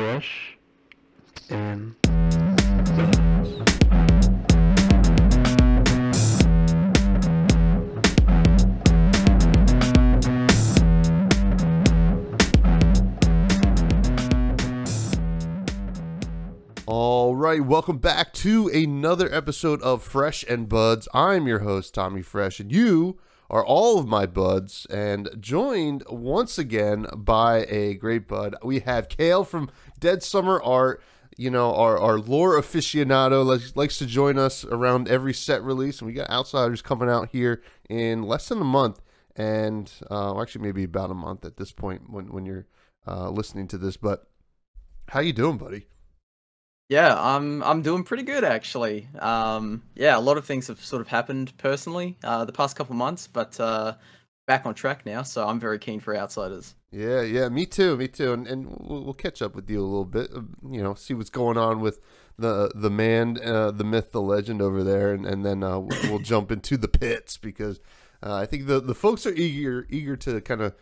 Fresh and All right, welcome back to another episode of Fresh and Buds. I'm your host, Tommy Fresh, and you are all of my buds, and joined once again by a great bud. We have Kale from DeadSummer Art, our lore aficionado, likes to join us around every set release, and we got Outsiders coming out here in less than a month, and actually maybe about a month at this point when you're listening to this, but how you doing, buddy? Yeah, I'm doing pretty good actually. Yeah, a lot of things have sort of happened personally the past couple months, but back on track now. So I'm very keen for Outsiders. Yeah, me too, and we'll catch up with you a little bit. See what's going on with the man, the myth, the legend over there, and then we'll jump into the pits because I think the folks are eager to kind of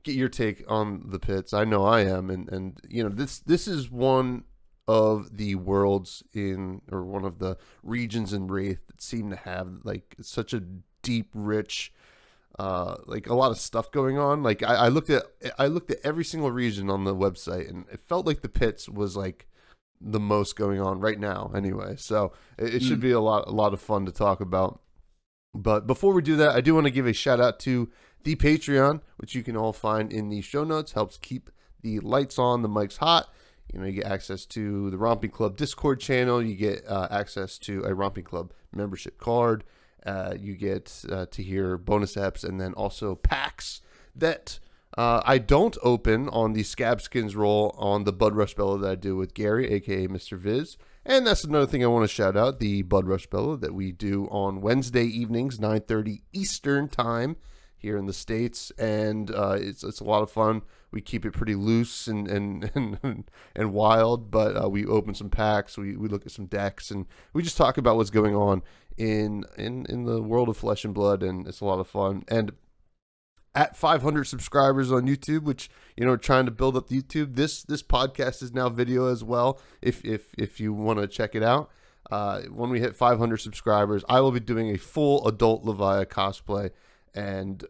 get your take on the pits. I know I am, and this is one of the worlds or one of the regions in Wraith that seem to have like such a deep, rich, like a lot of stuff going on. Like I looked at every single region on the website, and it felt like the pits was like the most going on right now. Anyway, so it should be a lot of fun to talk about. But before we do that, I do want to give a shout out to the Patreon, which you can all find in the show notes. Helps keep the lights on, the mics hot. You get access to the Romping Club Discord channel. You get access to a Romping Club membership card. You get to hear bonus eps and then also packs that I don't open on the Scab Skins roll on the Bud Rush Bellow that I do with Gary, a.k.a. Mr. Viz. And that's another thing I want to shout out, the Bud Rush Bellow that we do on Wednesday evenings, 9:30 Eastern Time here in the States. And it's a lot of fun. We keep it pretty loose and wild, but we open some packs, we look at some decks, and we just talk about what's going on in the world of Flesh and Blood, and it's a lot of fun. And at 500 subscribers on YouTube, which trying to build up YouTube, this podcast is now video as well. If you want to check it out, when we hit 500 subscribers, I will be doing a full adult Leviah cosplay. And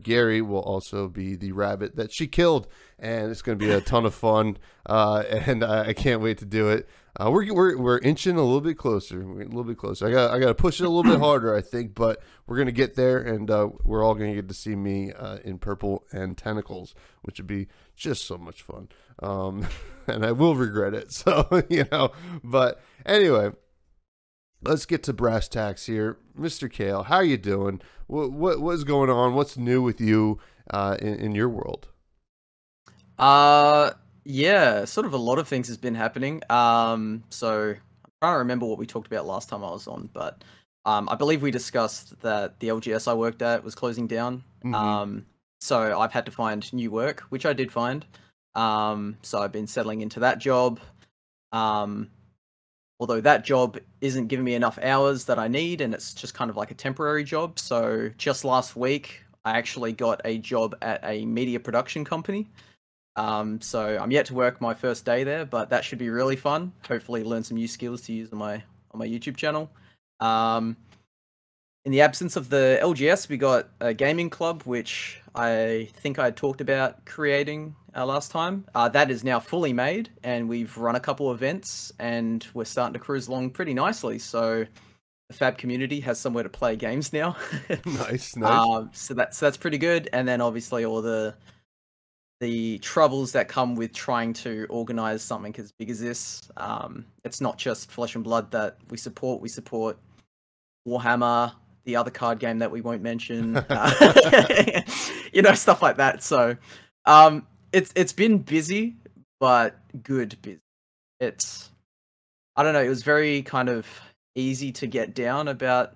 Gary will also be the rabbit that she killed, and it's going to be a ton of fun. And I can't wait to do it. We're inching a little bit closer. I got to push it a little bit harder, I think, but we're going to get there, and we're all going to get to see me in purple and tentacles, which would be just so much fun. And I will regret it. So but anyway. Let's get to brass tacks here. Mr. Kale, how you doing? What's going on? What's new with you in your world? Yeah, sort of a lot of things has been happening. So I'm trying to remember what we talked about last time I was on, but I believe we discussed that the LGS I worked at was closing down. Mm-hmm. So I've had to find new work, which I did find. So I've been settling into that job. Although that job isn't giving me enough hours that I need, and it's just kind of like a temporary job. So just last week, I actually got a job at a media production company. So I'm yet to work my first day there, but that should be really fun. Hopefully learn some new skills to use on my YouTube channel. In the absence of the LGS, we got a gaming club, which I think I talked about creating last time. That is now fully made, and we've run a couple events, and we're starting to cruise along pretty nicely. So the Fab community has somewhere to play games now. Nice. So that's pretty good. And then obviously all the troubles that come with trying to organize something as big as this. It's not just Flesh and Blood that we support. We support Warhammer, the other card game that we won't mention, stuff like that. So it's been busy, but good busy. I don't know, it was very kind of easy to get down about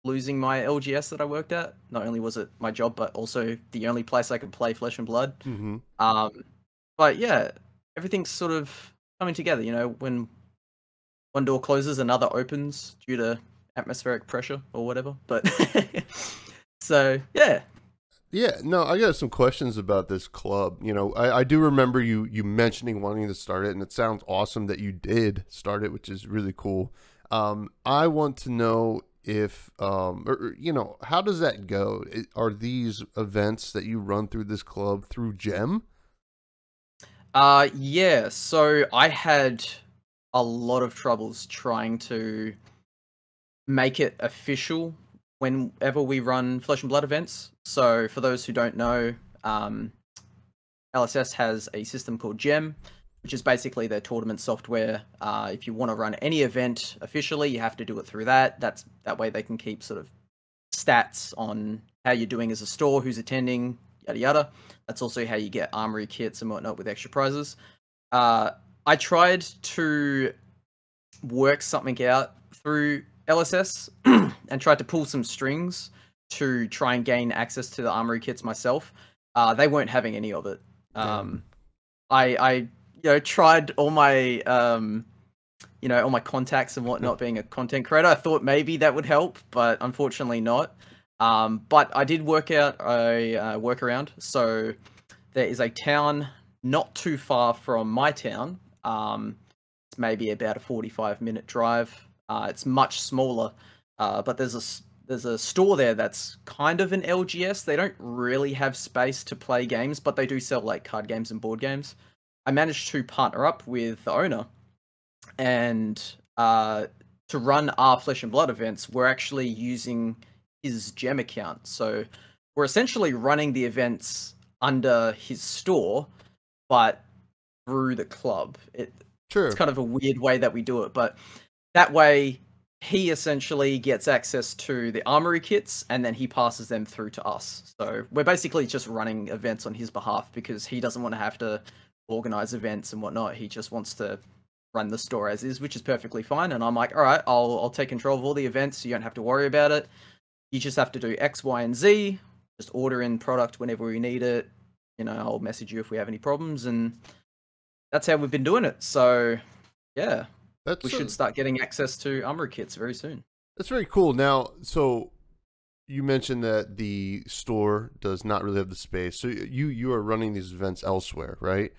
losing my LGS that I worked at. Not only was it my job, but also the only place I could play Flesh and Blood. Mm-hmm. But yeah, everything's sort of coming together. When one door closes, another opens due to atmospheric pressure or whatever. But so yeah, Yeah, no, I got some questions about this club. You know, I do remember you mentioning wanting to start it, and it sounds awesome that you did start it, which is really cool. I want to know if, you know, how does that go? Are these events that you run through this club through Gem? Yeah, so I had a lot of troubles trying to make it official whenever we run Flesh and Blood events. So for those who don't know, um, LSS has a system called Gem, which is basically their tournament software. If you want to run any event officially, you have to do it through that. That way they can keep sort of stats on how you're doing as a store, who's attending, yada yada. That's also how you get armory kits and whatnot with extra prizes. I tried to work something out through LSS and tried to pull some strings to try and gain access to the armory kits myself. They weren't having any of it. I tried all my all my contacts and whatnot. Being a content creator, I thought maybe that would help, but unfortunately not. But I did work out a workaround. So there is a town not too far from my town. It's maybe about a 45-minute drive. It's much smaller, but there's a store there that's kind of an LGS. They don't really have space to play games, but they do sell like card games and board games. I managed to partner up with the owner, and to run our Flesh and Blood events, we're actually using his Gem account. So we're essentially running the events under his store, but through the club. Sure. It's kind of a weird way that we do it, but that way he essentially gets access to the armory kits, and then he passes them through to us. So we're basically just running events on his behalf because he doesn't want to have to organize events and whatnot. He just wants to run the store as is, which is perfectly fine. And I'm like, all right, I'll take control of all the events, so you don't have to worry about it. You just have to do X, Y, and Z. Just order in product whenever we need it. You know, I'll message you if we have any problems, and that's how we've been doing it. So, yeah, we should start getting access to armory kits very soon. That's very cool. Now, so you mentioned that the store does not really have the space. So you are running these events elsewhere, right?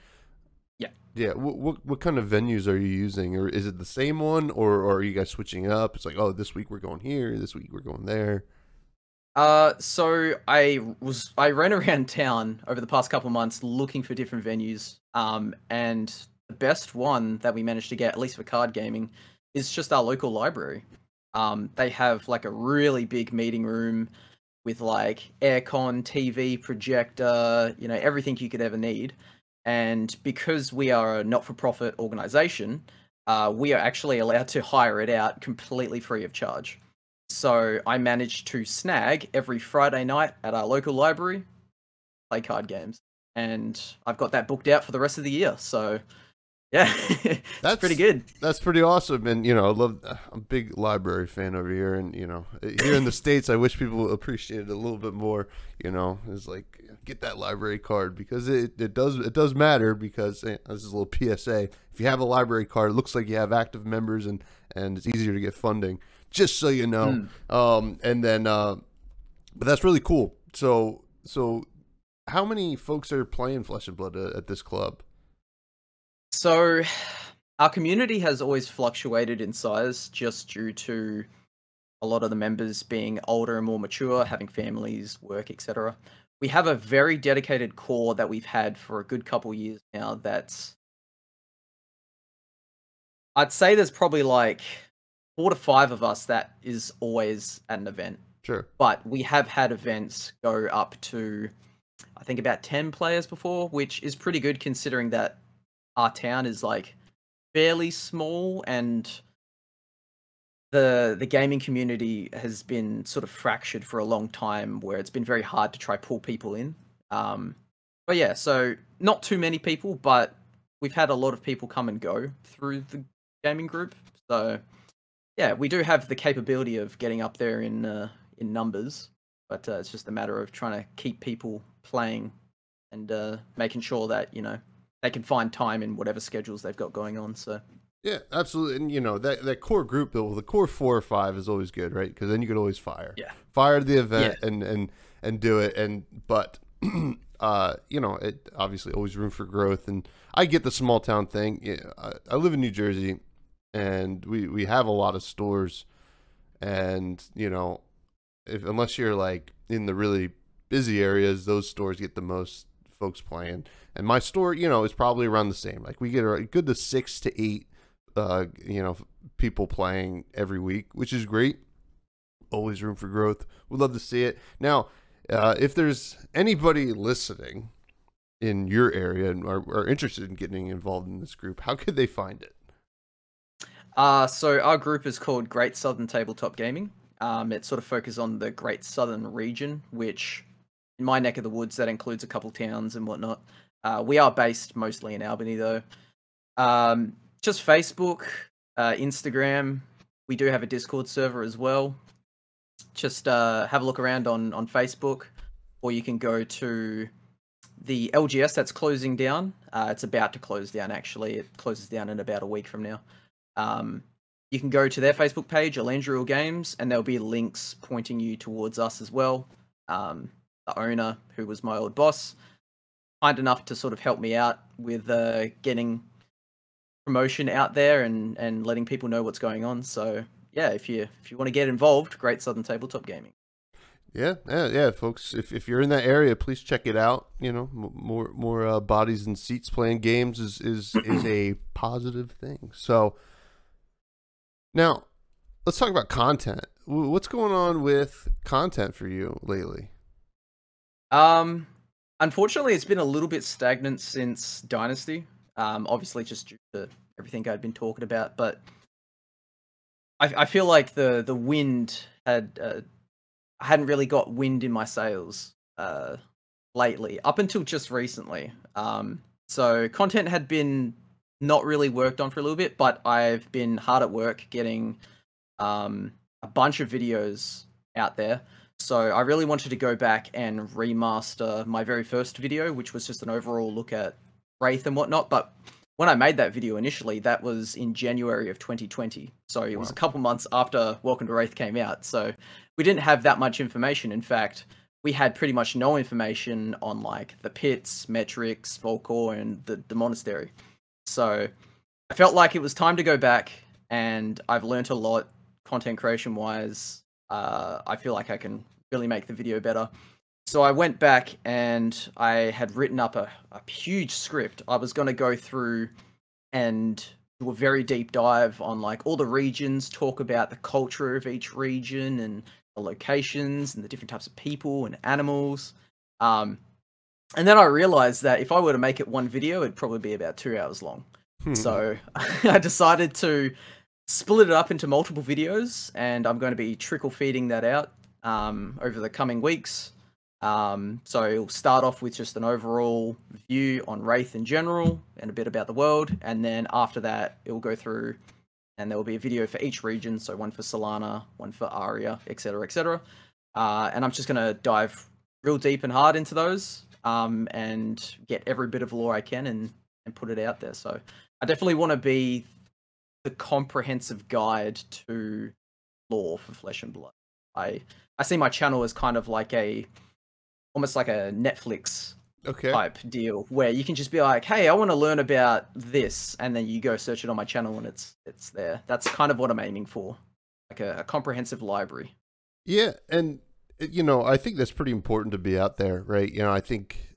Yeah. Yeah. What kind of venues are you using, or is it the same one, or are you guys switching up? It's like, oh, this week we're going here, this week we're going there. So I ran around town over the past couple of months looking for different venues. And the best one that we managed to get, at least for card gaming, is just our local library. They have like a really big meeting room with like aircon, TV, projector, you know, everything you could ever need. And because we are a not-for-profit organization, we are actually allowed to hire it out completely free of charge. So I managed to snag every Friday night at our local library, play card games. And I've got that booked out for the rest of the year. So, yeah, that's pretty good. That's pretty awesome. And, you know, I'm a big library fan over here. And, you know, here in the States, I wish people appreciated it a little bit more. You know, it's like, get that library card, because it does matter, because this is a little PSA. If you have a library card, it looks like you have active members, and it's easier to get funding. Just so you know. And then, but that's really cool. So how many folks are playing Flesh and Blood at this club? So our community has always fluctuated in size just due to a lot of the members being older and more mature, having families, work, etc. We have a very dedicated core that we've had for a good couple years now. I'd say there's probably like 4 to 5 of us that is always at an event. Sure. But we have had events go up to, I think, about 10 players before, which is pretty good considering that our town is like fairly small, and the gaming community has been sort of fractured for a long time, where it's been very hard to try pull people in. But yeah, so not too many people, but we've had a lot of people come and go through the gaming group. So yeah, we do have the capability of getting up there in numbers, but it's just a matter of trying to keep people playing and making sure that, you know, they can find time in whatever schedules they've got going on. So yeah, absolutely. And you know, that core group, though, the core 4 or 5 is always good, right? Because then you could always fire. Yeah. Fire the event, yeah. and and do it. But you know, it obviously always room for growth. And I get the small town thing. Yeah, I live in New Jersey, and we have a lot of stores, and you know, unless you're like in the really busy areas, those stores get the most folks playing. And my store, you know, is probably around the same. Like we get a good to 6 to 8, you know, people playing every week, which is great. Always room for growth. We'd love to see it. Now, if there's anybody listening in your area and are interested in getting involved in this group, how could they find it? So our group is called Great Southern Tabletop Gaming. It sort of focuses on the Great Southern region, which in my neck of the woods, that includes a couple towns and whatnot. We are based mostly in Albany, though. Just Facebook, Instagram. We do have a Discord server as well. Just have a look around on Facebook, or you can go to the LGS that's closing down. It's about to close down, actually. It closes down in about a week from now. You can go to their Facebook page, Elandriel Games, and there'll be links pointing you towards us as well. The owner, who was my old boss, kind enough to sort of help me out with getting promotion out there and letting people know what's going on. So yeah, if you want to get involved, Great Southern Tabletop Gaming. Yeah, folks. If you're in that area, please check it out. You know, more bodies and seats playing games is a positive thing. So now let's talk about content. What's going on with content for you lately? Unfortunately, it's been a little bit stagnant since Dynasty. Obviously, just due to everything I'd been talking about, but I feel like the wind had I hadn't really got wind in my sails lately, up until just recently. So content had been not really worked on for a little bit, but I've been hard at work getting a bunch of videos out there. So I really wanted to go back and remaster my very first video, which was just an overall look at Wraith and whatnot. But when I made that video initially, that was in January of 2020. So it was a couple months after Welcome to Wraith came out. So we didn't have that much information. In fact, we had pretty much no information on like the pits, metrics, Volcor, and the monastery. So I felt like it was time to go back, and I've learnt a lot content creation wise. I feel like I can really make the video better. So I went back and I had written up a huge script. I was going to go through and do a very deep dive on like all the regions, talk about the culture of each region and the locations and the different types of people and animals. And then I realized that if I were to make it one video, it'd probably be about 2 hours long. So I decided to split it up into multiple videos, and I'm going to be trickle feeding that out over the coming weeks. So it'll start off with just an overall view on Wraith in general and a bit about the world, and then after that it will go through and there will be a video for each region, so one for Solana, one for Aria, etc, etc. And I'm just going to dive real deep and hard into those and get every bit of lore I can and put it out there. So I definitely want to be the comprehensive guide to lore for Flesh and Blood. I see my channel as kind of like almost like a Netflix type deal, where you can just be like, hey, I want to learn about this, and then you go search it on my channel and it's there. That's kind of what I'm aiming for, like a comprehensive library. Yeah, and you know, I think that's pretty important to be out there, right? You know, I think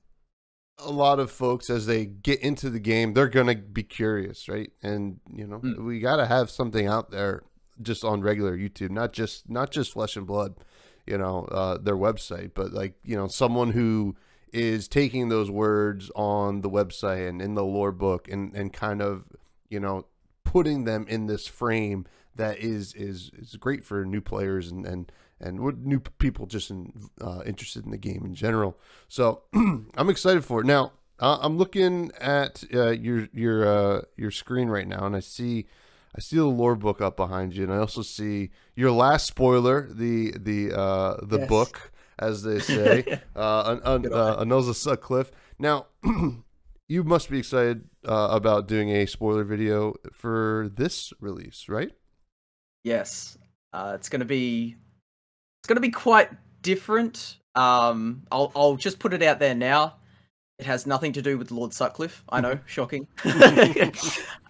a lot of folks, as they get into the game, they're gonna be curious, right? And you know, we gotta have something out there just on regular YouTube, not just Flesh and Blood, you know, their website, but like, you know, someone who is taking those words on the website and in the lore book and kind of, you know, putting them in this frame that is great for new players and new people just interested in the game in general. So I'm excited for it. Now I'm looking at your screen right now, and I see the lore book up behind you, and I also see your last spoiler, the yes, book, as they say, Anelza Sutcliffe. Now, you must be excited about doing a spoiler video for this release, right? Yes, it's gonna be quite different. I'll just put it out there now. It has nothing to do with Lord Sutcliffe. I know, shocking. Or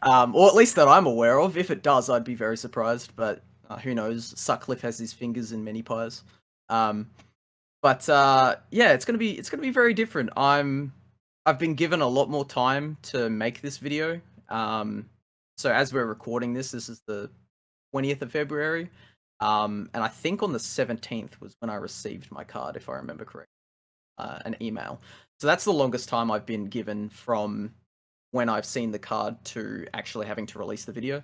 at least that I'm aware of. If it does, I'd be very surprised. But who knows? Sutcliffe has his fingers in many pies. Yeah, it's gonna be very different. I've been given a lot more time to make this video. So as we're recording this is the 20th of February. And I think on the 17th was when I received my card, if I remember correctly, an email. So that's the longest time I've been given from when I've seen the card to actually having to release the video.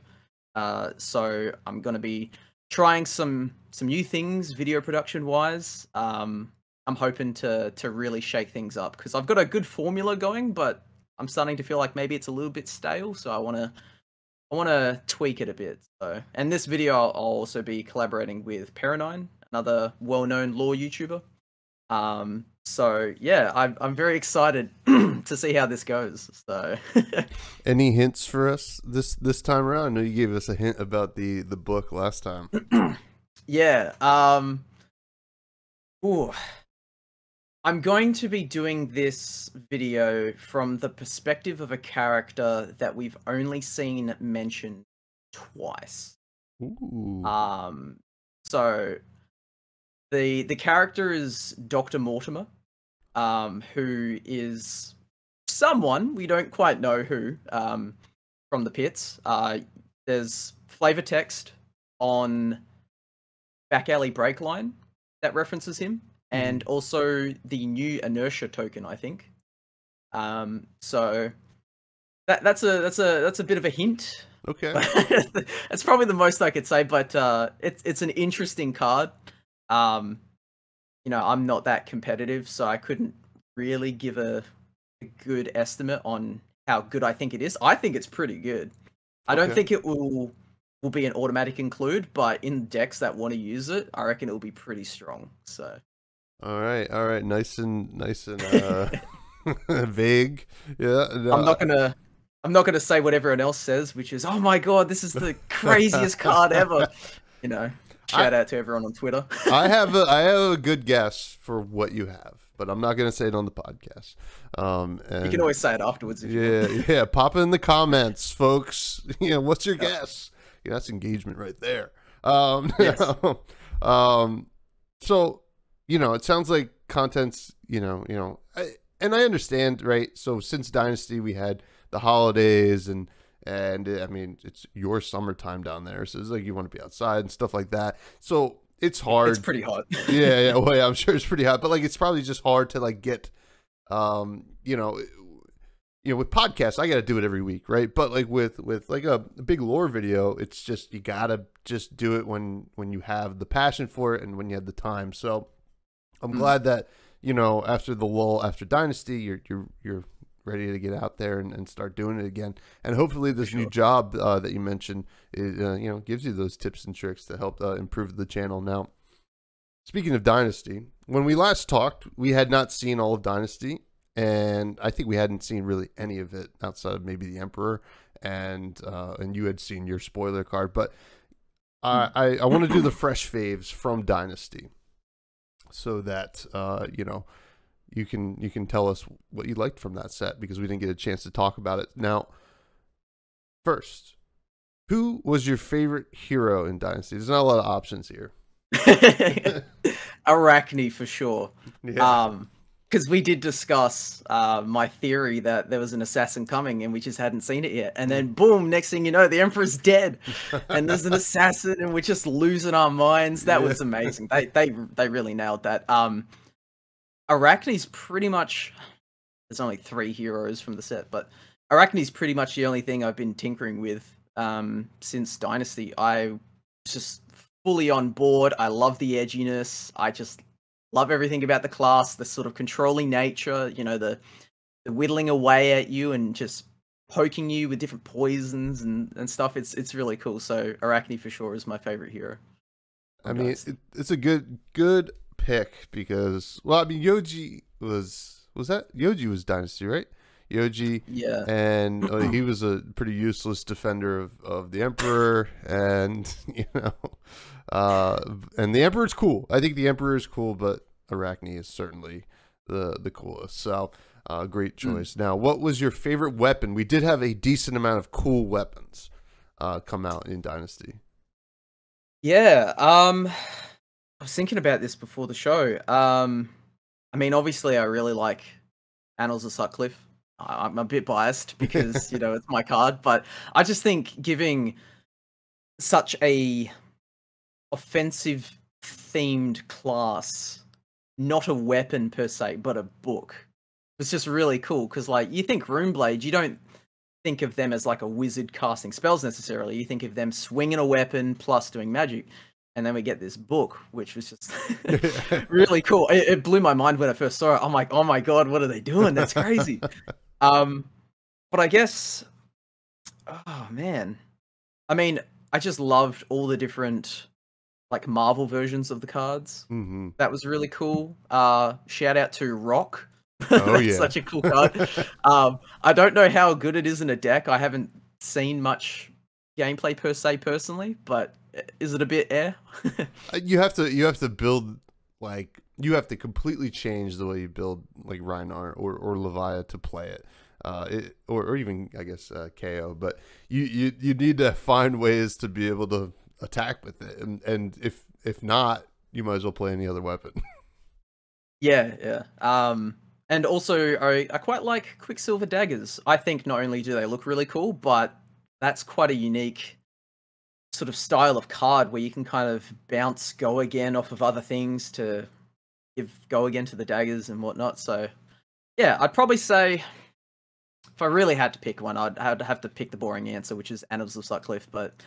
So I'm going to be trying some new things video production wise. I'm hoping to really shake things up because I've got a good formula going, but I'm starting to feel like maybe it's a little bit stale. So I want to tweak it a bit. So, and this video I'll also be collaborating with Peronine, another well-known lore YouTuber. So yeah, I'm very excited to see how this goes. So, any hints for us this time around? I know you gave us a hint about the book last time. Yeah. Ooh. I'm going to be doing this video from the perspective of a character that we've only seen mentioned twice. Ooh. So the character is Dr. Mortimer, who is someone we don't quite know who, from the pits. There's flavor text on Back Alley Breakline that references him. And also the new inertia token, I think. So that's a bit of a hint. Okay. That's probably the most I could say, but it's an interesting card. You know, I'm not that competitive, so I couldn't really give a good estimate on how good I think it is. I think it's pretty good. I don't think it will be an automatic include, but in decks that want to use it, I reckon it will be pretty strong. So. All right, nice and vague. Yeah, no. I'm not gonna say what everyone else says, which is, oh my god, this is the craziest card ever. You know, shout out to everyone on Twitter. I have a good guess for what you have, but I'm not gonna say it on the podcast. And you can always say it afterwards. If you want. Pop it in the comments, folks. You know, what's your guess? Yeah, that's engagement right there. Yes. So. You know, it sounds like content's, and I understand, right? So since Dynasty, we had the holidays and I mean, it's your summertime down there. So it's like you want to be outside and stuff like that. So it's hard. It's pretty hot. Yeah. Well, yeah, I'm sure it's pretty hot, but like, it's probably just hard to like get, with podcasts, I got to do it every week, right? But like with like a big lore video, it's just, you got to just do it when you have the passion for it and when you have the time. So I'm glad that, after the lull, after Dynasty, you're ready to get out there and start doing it again. And hopefully this new job that you mentioned, gives you those tips and tricks to help improve the channel. Now, speaking of Dynasty, when we last talked, we had not seen all of Dynasty, and I think we hadn't seen really any of it outside of maybe the Emperor, and you had seen your spoiler card. But I want to do the fresh faves from Dynasty, so that you can tell us what you liked from that set, because we didn't get a chance to talk about it. Now, first, who was your favorite hero in Dynasty? There's not a lot of options here. Arachne for sure. Yeah. Because we did discuss my theory that there was an assassin coming and we just hadn't seen it yet. And then boom, next thing you know, the Emperor's dead and there's an assassin and we're just losing our minds. That was amazing. They really nailed that. Arachne's pretty much, there's only 3 heroes from the set, but Arachne's pretty much the only thing I've been tinkering with since Dynasty. I just fully on board. I love the edginess. I just love everything about the class, the sort of controlling nature, the whittling away at you and just poking you with different poisons and stuff. It's really cool. So Arachne for sure is my favorite hero. I mean, it's a good pick because, well, I mean, Yoji was Dynasty, right? Yoji, yeah, and he was a pretty useless defender of the Emperor, and and the Emperor's cool. I think the Emperor is cool, but Arachne is certainly the coolest. So great choice. Now, what was your favorite weapon? We did have a decent amount of cool weapons come out in Dynasty. Yeah, I was thinking about this before the show. I mean, obviously, I really like Annals of Sutcliffe. I'm a bit biased because, you know, it's my card, but I just think giving such a offensive themed class, not a weapon per se, but a book, it's just really cool because, like, you think Runeblade, you don't think of them as like a wizard casting spells necessarily. You think of them swinging a weapon plus doing magic. And then we get this book, which was just really cool. It blew my mind when I first saw it. I'm like, oh my God, what are they doing? That's crazy. But I guess, oh man. I mean, I just loved all the different like Marvel versions of the cards. Mm-hmm. That was really cool. Shout out to Rock. Oh, That's yeah. such a cool card. I don't know how good it is in a deck. I haven't seen much gameplay per se personally, but is it a bit air? You have to build, like, you have to completely change the way you build like Reinhardt or Levia to play it. Or even I guess KO, but you need to find ways to be able to attack with it, and if not, you might as well play any other weapon. Yeah. And also I quite like Quicksilver daggers. I think not only do they look really cool, but that's quite a unique sort of style of card where you can kind of bounce go again off of other things to give go again to the daggers and whatnot. So yeah, I'd probably say if I really had to pick one, I'd have to pick the boring answer, which is Annals of Sutcliffe. But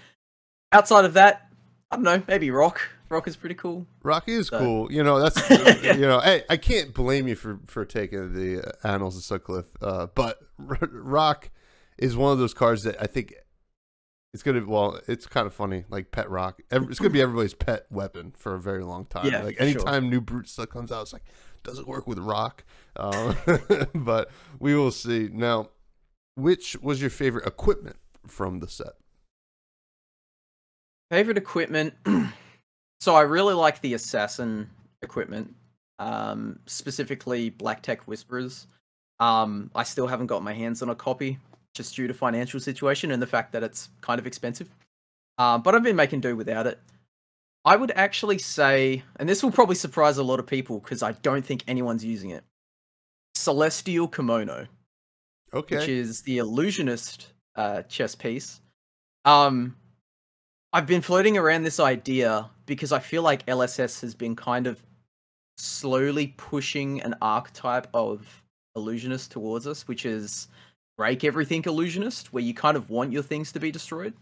outside of that, I don't know, maybe Rock. Rock is pretty cool. Rock is cool. You know, that's you know, hey, I can't blame you for taking the Annals of Sutcliffe. But Rock is one of those cards that I think it's gonna. Well, it's kind of funny. Like Pet Rock, it's gonna be everybody's pet weapon for a very long time. Yeah, like for sure. anytime new brute stuff comes out, it's like, does it work with Rock? But we will see. Now, which was your favorite equipment from the set? Favorite equipment. So I really like the assassin equipment, specifically Black Tech Whisperers. I still haven't got my hands on a copy, just due to financial situation and the fact that it's kind of expensive. But I've been making do without it. I would actually say, and this will probably surprise a lot of people because I don't think anyone's using it, Celestial Kimono. Okay. Which is the Illusionist chess piece. I've been floating around this idea because I feel like LSS has been kind of slowly pushing an archetype of Illusionist towards us, which is break everything Illusionist, where you kind of want your things to be destroyed.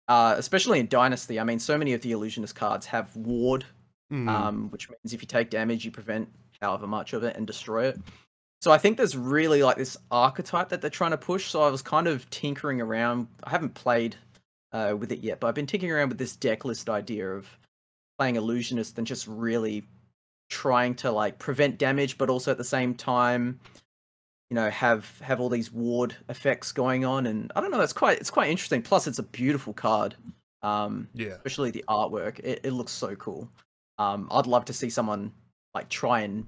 Especially in Dynasty. I mean, so many of the Illusionist cards have Ward, which means if you take damage, you prevent however much of it and destroy it. So I think there's really like this archetype that they're trying to push. So I was kind of tinkering around. I haven't played with it yet, but I've been tinkering around with this deck list idea of playing Illusionist and just really trying to like prevent damage, but also at the same time, you know, have all these ward effects going on. And I don't know, it's quite interesting. Plus, it's a beautiful card. Yeah, especially the artwork. It looks so cool. I'd love to see someone like try and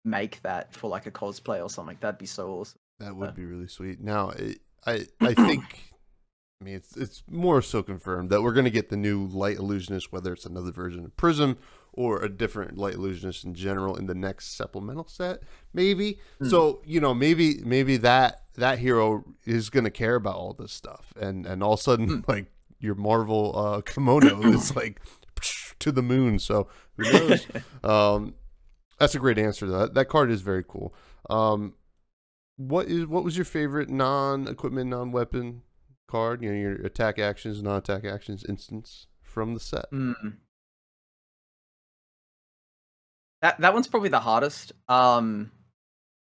make that for like a cosplay or something. That'd be so awesome. That would be really sweet. Now, I think. I mean, it's more so confirmed that we're going to get the new Light Illusionist, whether it's another version of Prism or a different Light Illusionist in general in the next supplemental set, maybe. So, you know, maybe that hero is going to care about all this stuff, and all of a sudden, like your Marvel kimono is like to the moon. So who knows? That's a great answer. That card is very cool. What was your favorite non-equipment, non-weapon card? You know, your attack actions, non-attack actions instance from the set. That one's probably the hardest. I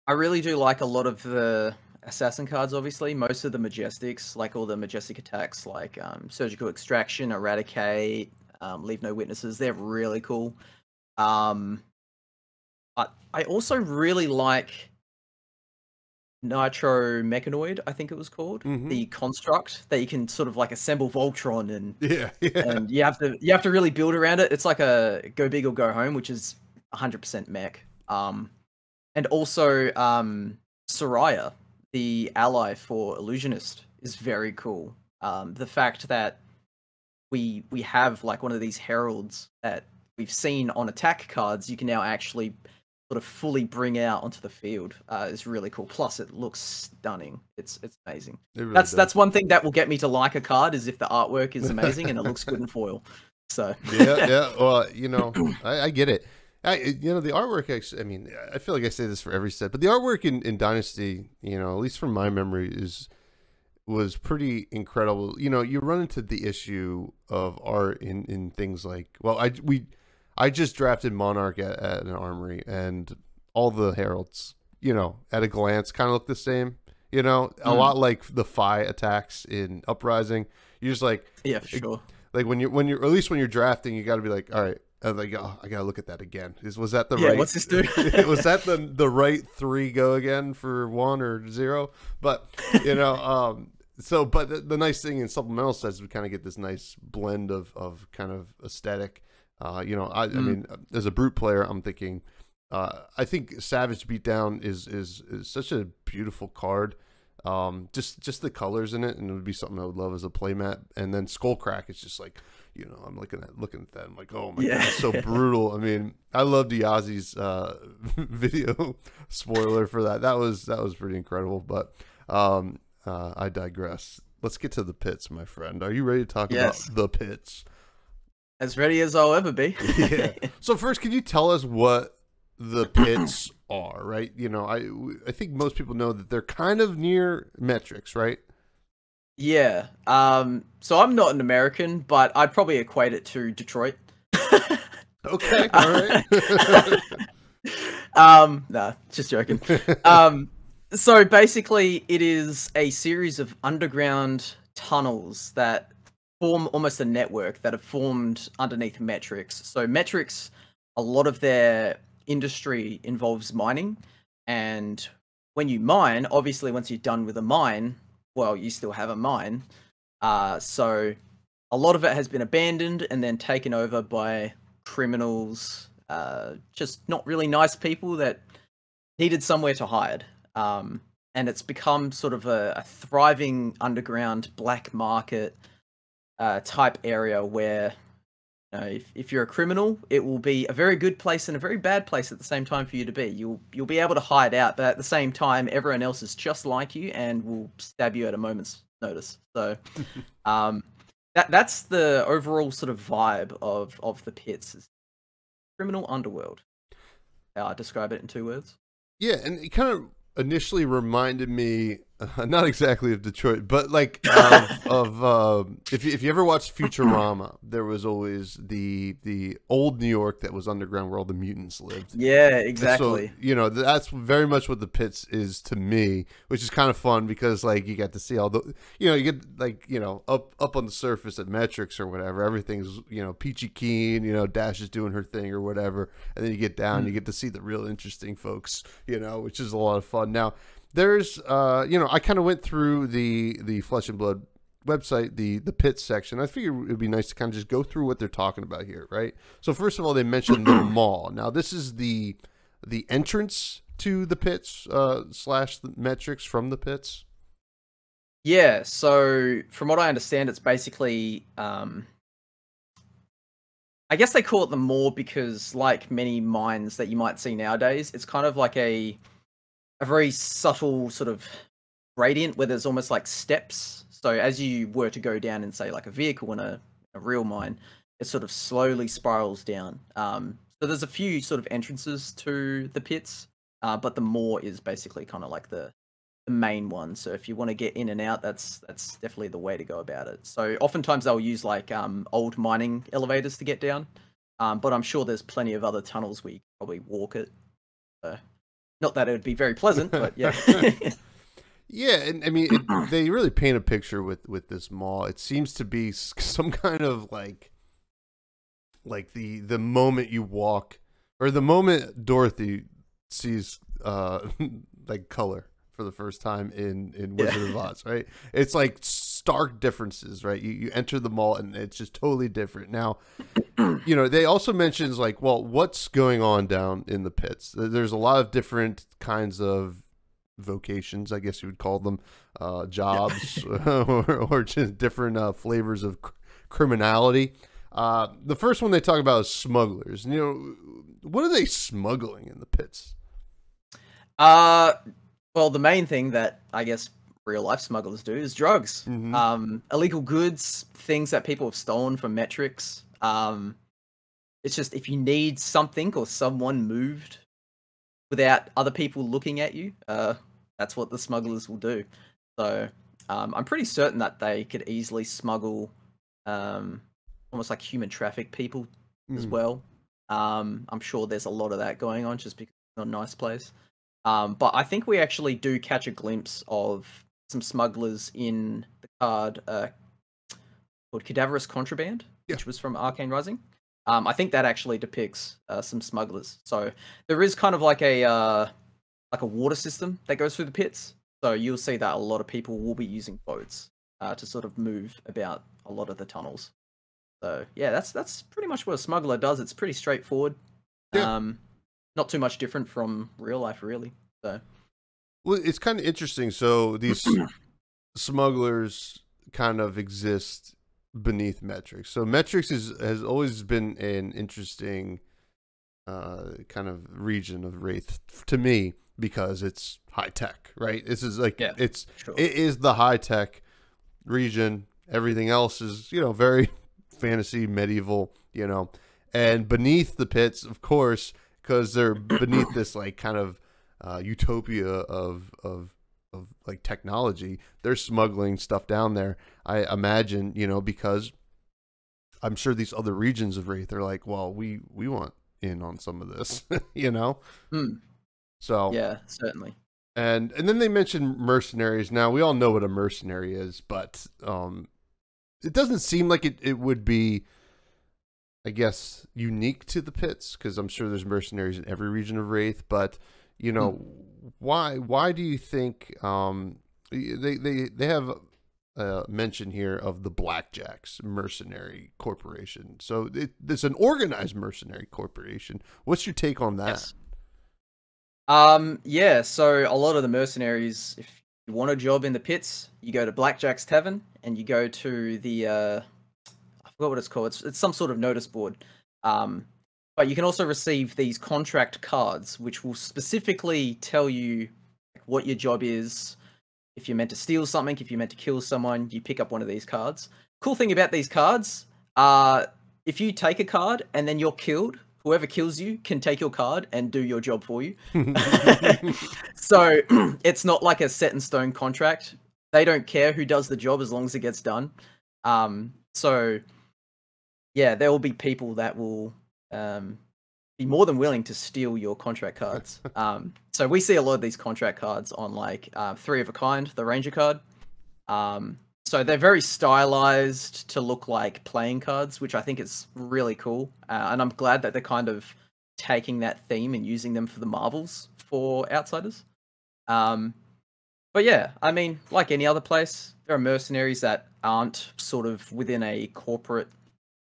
really do like a lot of the assassin cards. Obviously, most of the majestics, like all the majestic attacks, like surgical extraction, eradicate, leave no witnesses. They're really cool. I also really like Nitro Mechanoid, I think it was called, the construct that you can sort of like assemble Voltron and yeah. and you have to really build around it. It's like a go big or go home, which is 100% mech. And also Soraya, the ally for Illusionist, is very cool. The fact that we have like one of these heralds that we've seen on attack cards, you can now actually sort of fully bring out onto the field is really cool. Plus, it looks stunning. It's amazing. It really That's one thing that will get me to like a card is if the artwork is amazing and it looks good in foil. So yeah. Well, you know, I get it. You know, the artwork actually. I mean, I feel like I say this for every set, but the artwork in Dynasty, you know, at least from my memory, was pretty incredible. You know, you run into the issue of art in things like, well, I just drafted Monarch at an armory, and all the heralds, you know, at a glance kind of look the same. You know, a lot like the Phi attacks in Uprising. You're just like, yeah, for sure. Like when you're at least when you're drafting, you got to be like, all right, like, oh, I gotta look at that again. Was that the right? What's this do? Was that the right 3 go again for 1 or 0? But you know, so but the nice thing in supplemental sets, we kind of get this nice blend of kind of aesthetic. You know, I mean, as a brute player, I'm thinking, I think Savage Beatdown is such a beautiful card. Just the colors in it, and it would be something I would love as a playmat. And then Skullcrack is just like, you know, I'm looking at that. I'm like, oh my god, it's so brutal. I mean, I loved Yazi's video spoiler for that. That was pretty incredible. But I digress. Let's get to the pits, my friend. Are you ready to talk about the pits? As ready as I'll ever be. Yeah. So first, can you tell us what the pits are? Right. You know, I think most people know that they're kind of near metrics, right? Yeah. So I'm not an American, but I'd probably equate it to Detroit. Okay. All right. Nah, just joking. So basically, it is a series of underground tunnels that form almost a network that have formed underneath metrics. So metrics, a lot of their industry involves mining, and when you mine, obviously once you're done with a mine, well, you still have a mine. So a lot of it has been abandoned and then taken over by criminals, just not really nice people that needed somewhere to hide. And it's become sort of a thriving underground black market type area where, you know, if you're a criminal, it will be a very good place and a very bad place at the same time for you to be. You'll be able to hide out, but at the same time, everyone else is just like you and will stab you at a moment's notice. So, that's the overall sort of vibe of the pits. Is criminal underworld. How I describe it in 2 words. Yeah, and it kind of initially reminded me, not exactly of Detroit, but like if you ever watched Futurama, there was always the old New York that was underground where all the mutants lived. Yeah, exactly. So, you know, that's very much what the pits is to me, which is kind of fun because like you get to see all the, you know, you get like, you know, up on the surface at metrics or whatever, everything's, you know, peachy keen, you know, Dash is doing her thing or whatever, and then you get down, you get to see the real interesting folks, you know, which is a lot of fun. Now, there's, you know, I kind of went through the Flesh and Blood website, the pit section. I figured it would be nice to kind of just go through what they're talking about here, right? So first of all, they mentioned the mall. Now, this is the entrance to the pits slash the metrics from the pits. Yeah, so from what I understand, it's basically, I guess they call it the mall because, like many mines that you might see nowadays, it's kind of like a very subtle sort of gradient where there's almost like steps. So as you were to go down in, say, like a vehicle in a real mine, it sort of slowly spirals down. So there's a few sort of entrances to the pits, but the mall is basically kind of like the main one. So if you want to get in and out, that's definitely the way to go about it. So oftentimes they'll use like old mining elevators to get down, but I'm sure there's plenty of other tunnels where you can probably walk it. So, not that it would be very pleasant, but yeah. Yeah, and I mean, they really paint a picture with this mall. It seems to be some kind of like the moment you walk, or the moment Dorothy sees like color for the first time in Wizard of Oz, right? It's like stark differences, right? You enter the mall and it's just totally different. Now, you know, they also mentions like, well, what's going on down in the pits? There's a lot of different kinds of vocations, I guess you would call them, jobs, or just different flavors of criminality. The first one they talk about is smugglers. You know, what are they smuggling in the pits? Well, the main thing that I guess real life smugglers do is drugs. Illegal goods, things that people have stolen from metrics. It's just if you need something or someone moved without other people looking at you, that's what the smugglers will do. So I'm pretty certain that they could easily smuggle almost like human traffic people as well. I'm sure there's a lot of that going on just because it's not a nice place. But I think we actually do catch a glimpse of some smugglers in the card called Cadaverous Contraband, which was from Arcane Rising. I think that actually depicts some smugglers. So there is kind of like a water system that goes through the pits. So you'll see that a lot of people will be using boats to sort of move about a lot of the tunnels. So yeah, that's pretty much what a smuggler does. It's pretty straightforward. Not too much different from real life, really. So, well, it's kind of interesting. So these smugglers kind of exist beneath metrics. So metrics has always been an interesting kind of region of Wraith to me because it's high tech, right? This is like it is the high tech region. Everything else is, you know, very fantasy, medieval, you know, and beneath the pits, of course, because they're beneath this like kind of utopia of like technology. They're smuggling stuff down there, I imagine, you know, because I'm sure these other regions of Wraith are like, well, we want in on some of this, you know. So yeah, certainly. And then they mentioned mercenaries. Now we all know what a mercenary is, but it doesn't seem like it would be, I guess, unique to the pits, because I'm sure there's mercenaries in every region of Wraith. But you know, why do you think they have a mention here of the Blackjacks Mercenary Corporation? So it's an organized mercenary corporation. What's your take on that? Yes. Yeah, so a lot of the mercenaries, if you want a job in the pits, you go to Blackjack's Tavern and you go to the I forgot what it's called. It's some sort of notice board. But you can also receive these contract cards, which will specifically tell you what your job is. If you're meant to steal something, if you're meant to kill someone, you pick up one of these cards. Cool thing about these cards, if you take a card and then you're killed, whoever kills you can take your card and do your job for you. So it's not like a set in stone contract. They don't care who does the job as long as it gets done. So yeah, there will be people that will be more than willing to steal your contract cards. So we see a lot of these contract cards on like 3 of a Kind, the Ranger card. So they're very stylized to look like playing cards, which I think is really cool. And I'm glad that they're kind of taking that theme and using them for the Marvels for Outsiders. But yeah, I mean, like any other place, there are mercenaries that aren't sort of within a corporate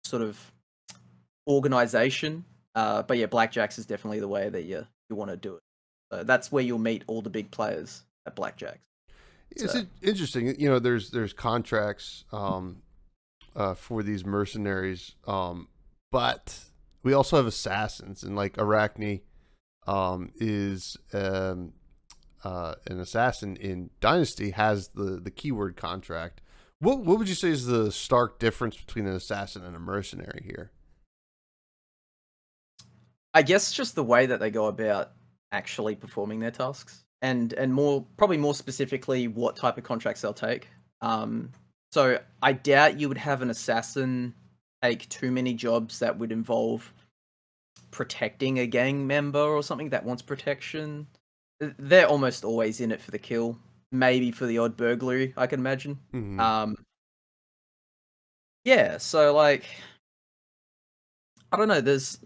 sort of organization. But yeah, Blackjacks is definitely the way that you want to do it. So that's where you'll meet all the big players at Blackjacks. It's interesting. You know, there's contracts for these mercenaries, but we also have assassins, and like Arachne is an assassin in Dynasty, has the keyword contract. What would you say is the stark difference between an assassin and a mercenary here? I guess just the way that they go about actually performing their tasks. And probably more specifically, what type of contracts they'll take. So I doubt you would have an assassin take too many jobs that would involve protecting a gang member or something that wants protection. They're almost always in it for the kill, maybe for the odd burglary, I can imagine. Yeah, so like, I don't know, there's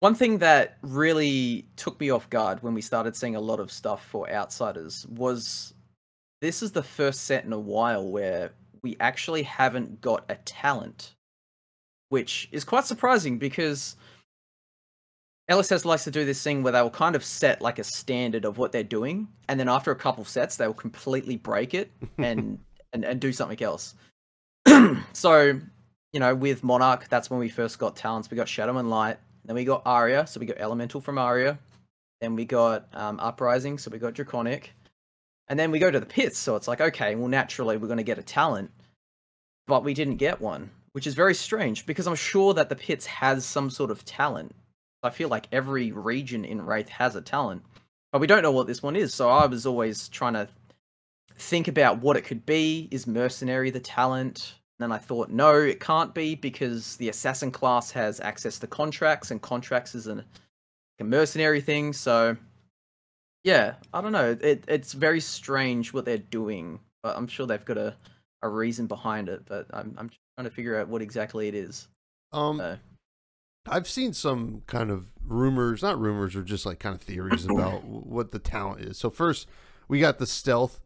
one thing that really took me off guard when we started seeing a lot of stuff for Outsiders was this is the first set in a while where we actually haven't got a talent which is quite surprising because LSS likes to do this thing where they will kind of set like a standard of what they're doing, and then after a couple sets, they will completely break it and do something else. So, you know, with Monarch, that's when we first got talents. We got Shadow and Light, then we got Aria, so we got Elemental from Aria, then we got Uprising, so we got Draconic, and then we go to the pits, so it's like, okay, well, naturally, we're going to get a talent, but we didn't get one, which is very strange, because I'm sure that the pits has some sort of talent. I feel like every region in Wraith has a talent, but we don't know what this one is, so I was always trying to think about what it could be. Is Mercenary the talent? And then I thought, no, it can't be, because the Assassin class has access to contracts, and contracts is a mercenary thing, so yeah, I don't know. It's very strange what they're doing, but I'm sure they've got a reason behind it, but I'm just trying to figure out what exactly it is. I've seen some kind of rumors, not rumors, or just like kind of theories about what the talent is. So first, we got the stealth,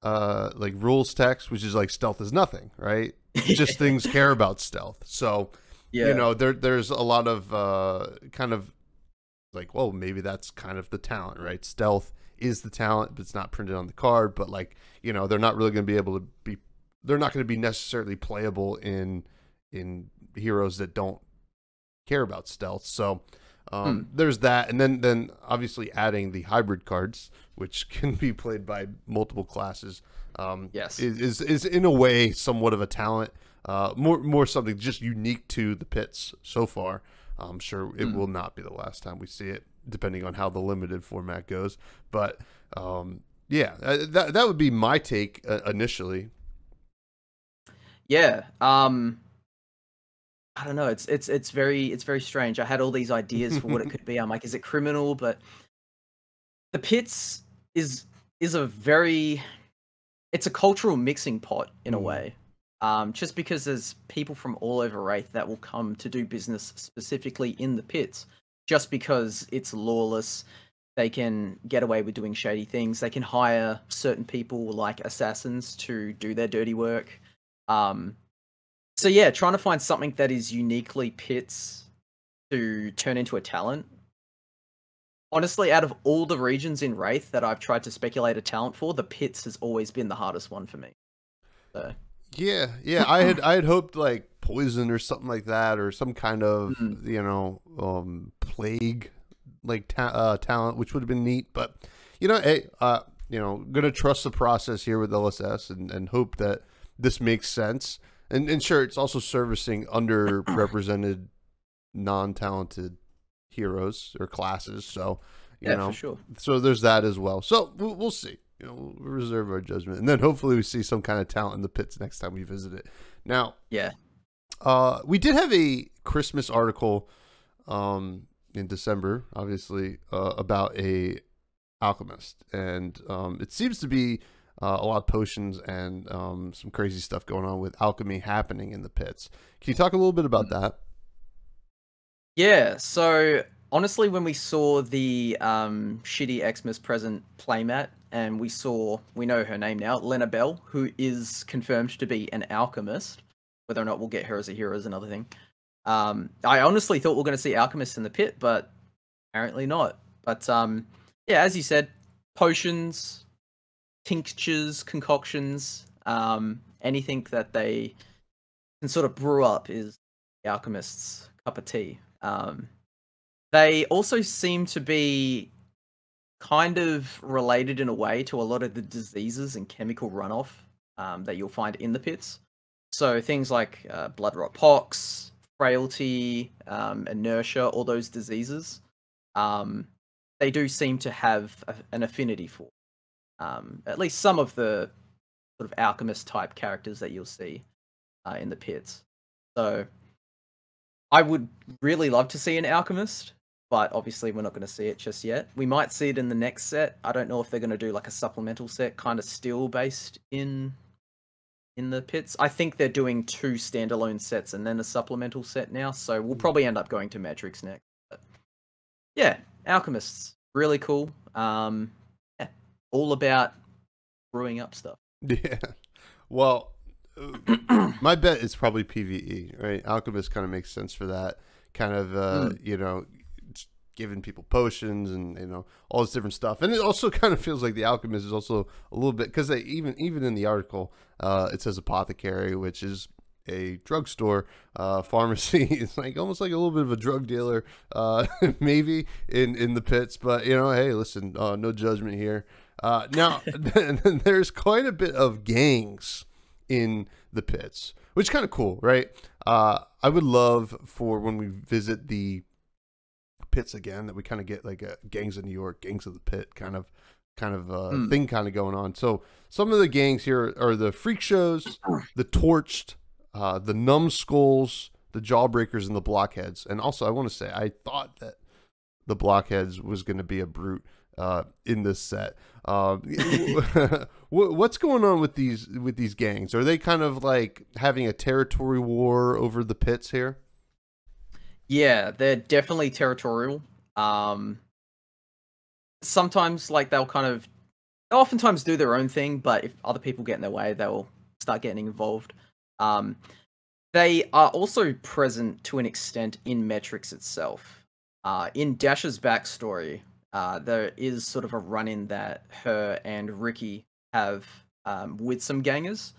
like rules text, which is like stealth is nothing, right? Just things care about stealth. So, yeah, you know, there's a lot of kind of like, well, maybe that's kind of the talent, right? Stealth is the talent, but it's not printed on the card. But like, you know, they're not really going to be able to be. They're not going to be necessarily playable in heroes that don't care about stealth. So there's that, and then obviously adding the hybrid cards, which can be played by multiple classes, yes, is in a way somewhat of a talent, more something just unique to the pits so far. I'm sure it will not be the last time we see it, depending on how the limited format goes. But yeah, that would be my take initially. Yeah, I don't know. It's very strange. I had all these ideas for what it could be. I'm like, is it criminal? But the pits is a very, it's a cultural mixing pot in a way. Just because there's people from all over Wraith that will come to do business specifically in the pits, just because it's lawless. They can get away with doing shady things. They can hire certain people like assassins to do their dirty work. So yeah, trying to find something that is uniquely pits to turn into a talent. Honestly, out of all the regions in Wraith that I've tried to speculate a talent for, the pits has always been the hardest one for me. So. Yeah, I had hoped like poison or something like that, or some kind of you know plague like talent, which would have been neat. But you know, hey, you know, gonna trust the process here with LSS and hope that this makes sense. And sure, it's also servicing underrepresented, non-talented heroes or classes. So, you know, for sure. So there's that as well. So we'll see. You know, we'll reserve our judgment, and then hopefully we see some kind of talent in the pits next time we visit it. Now, yeah, we did have a Christmas article in December, obviously, about a alchemist, and it seems to be a lot of potions and some crazy stuff going on with alchemy happening in the pits. Can you talk a little bit about that? Yeah, so honestly, when we saw the shitty Xmas present playmat, and we know her name now, Lena Bell, who is confirmed to be an alchemist. Whether or not we'll get her as a hero is another thing. I honestly thought we were going to see alchemists in the pit, but apparently not. But yeah, as you said, potions, tinctures, concoctions, anything that they can sort of brew up is the alchemist's cup of tea. They also seem to be kind of related in a way to a lot of the diseases and chemical runoff that you'll find in the pits. So things like blood rot pox, frailty, inertia, all those diseases, they do seem to have an affinity for. At least some of the sort of alchemist type characters that you'll see in the pits. So I would really love to see an alchemist, but obviously we're not going to see it just yet. We might see it in the next set. I don't know if they're going to do like a supplemental set kind of still based in the pits. I think they're doing 2 standalone sets and then a supplemental set now, so we'll probably end up going to Metrics next. But yeah, alchemists, really cool. Yeah, all about brewing up stuff. Yeah. Well, my bet is probably PvE, right? Alchemist kind of makes sense for that. Kind of, you know, giving people potions and, you know, all this different stuff. And it also kind of feels like the Alchemist is also a little bit, because they even in the article, it says apothecary, which is a drugstore, pharmacy. It's like almost like a little bit of a drug dealer, maybe in the pits. But, you know, hey, listen, no judgment here. Now, there's quite a bit of gangs in the pits, which is kind of cool, right? I would love for when we visit the pits again that we kind of get like a gangs of New York, gangs of the pit kind of thing kind of going on. So some of the gangs here are the freak shows, the torched, the numbskulls, the jawbreakers, and the blockheads. And also I want to say I thought that the blockheads was going to be a brute in this set. What's going on with these gangs? Are they kind of like having a territory war over the pits here? Yeah, they're definitely territorial. Sometimes like they'll oftentimes do their own thing, but if other people get in their way, they'll start getting involved. They are also present to an extent in Metrics itself. In Dash's backstory, there is sort of a run-in that her and Ricky have with some gangers.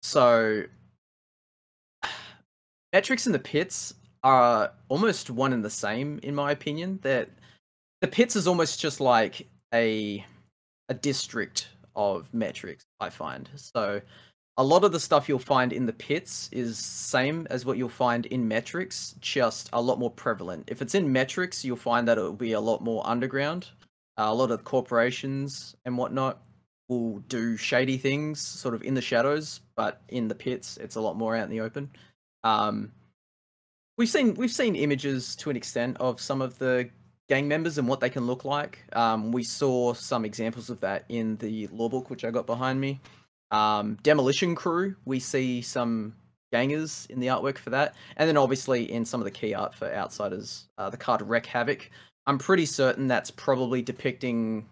So Metrics and the pits are almost one and the same, in my opinion. That the pits is almost just like a district of Metrics, I find. So a lot of the stuff you'll find in the pits is same as what you'll find in Metrics, just a lot more prevalent. If it's in Metrics, you'll find that it will be a lot more underground. A lot of the corporations and whatnot will do shady things sort of in the shadows, but in the pits, it's a lot more out in the open. We've seen images to an extent of some of the gang members and what they can look like. We saw some examples of that in the lore book, which I got behind me. Demolition Crew, we see some gangers in the artwork for that. And then obviously in some of the key art for Outsiders, the card Wreck Havoc. I'm pretty certain that's probably depicting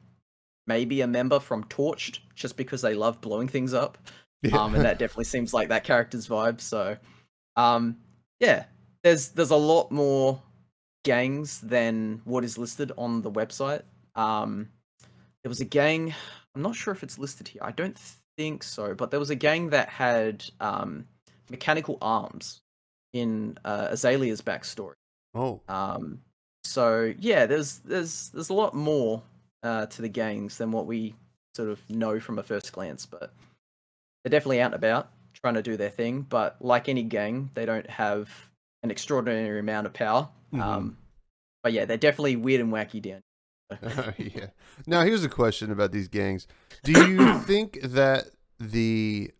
maybe a member from Torched, just because they love blowing things up. Yeah. And that definitely seems like that character's vibe. So, yeah, there's a lot more gangs than what is listed on the website. There was a gang, I'm not sure if it's listed here. I don't think so, but there was a gang that had mechanical arms in Azalea's backstory. Oh. So yeah, there's a lot more to the gangs than what we sort of know from a first glance, but they're definitely out and about trying to do their thing. But like any gang, they don't have an extraordinary amount of power. Mm-hmm. But yeah, they're definitely weird and wacky down. Yeah. Now here's a question about these gangs. Do you think that the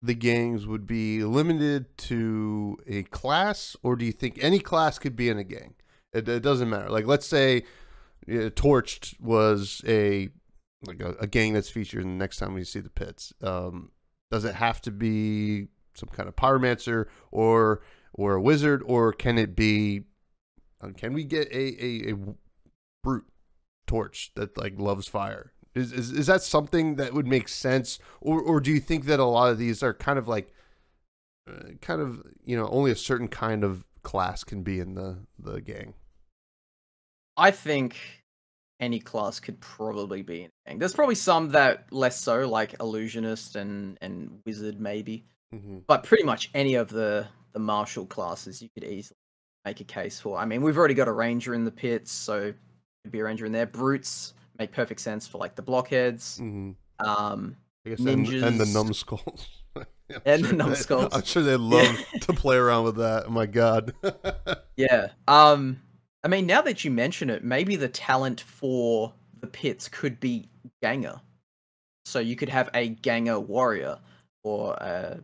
gangs would be limited to a class, or do you think any class could be in a gang? It doesn't matter. Like, let's say Torched was a gang that's featured in the next time we see the pits. Does it have to be some kind of pyromancer or a wizard, or can it be? Can we get a brute torch that like loves fire? Is that something that would make sense, or do you think that a lot of these are kind of like, only a certain kind of class can be in the gang? I think any class could probably be in a gang. There's probably some that less so, like illusionist and wizard maybe, but pretty much any of the martial classes you could easily make a case for. I mean, we've already got a ranger in the pits, so could be a ranger in there. Brutes make perfect sense for like the blockheads. I guess ninjas and the numbskulls. The numbskulls. I'm sure they love to play around with that. Oh my god. Yeah. I mean, now that you mention it, maybe the talent for the pits could be ganger. So you could have a ganger warrior, or a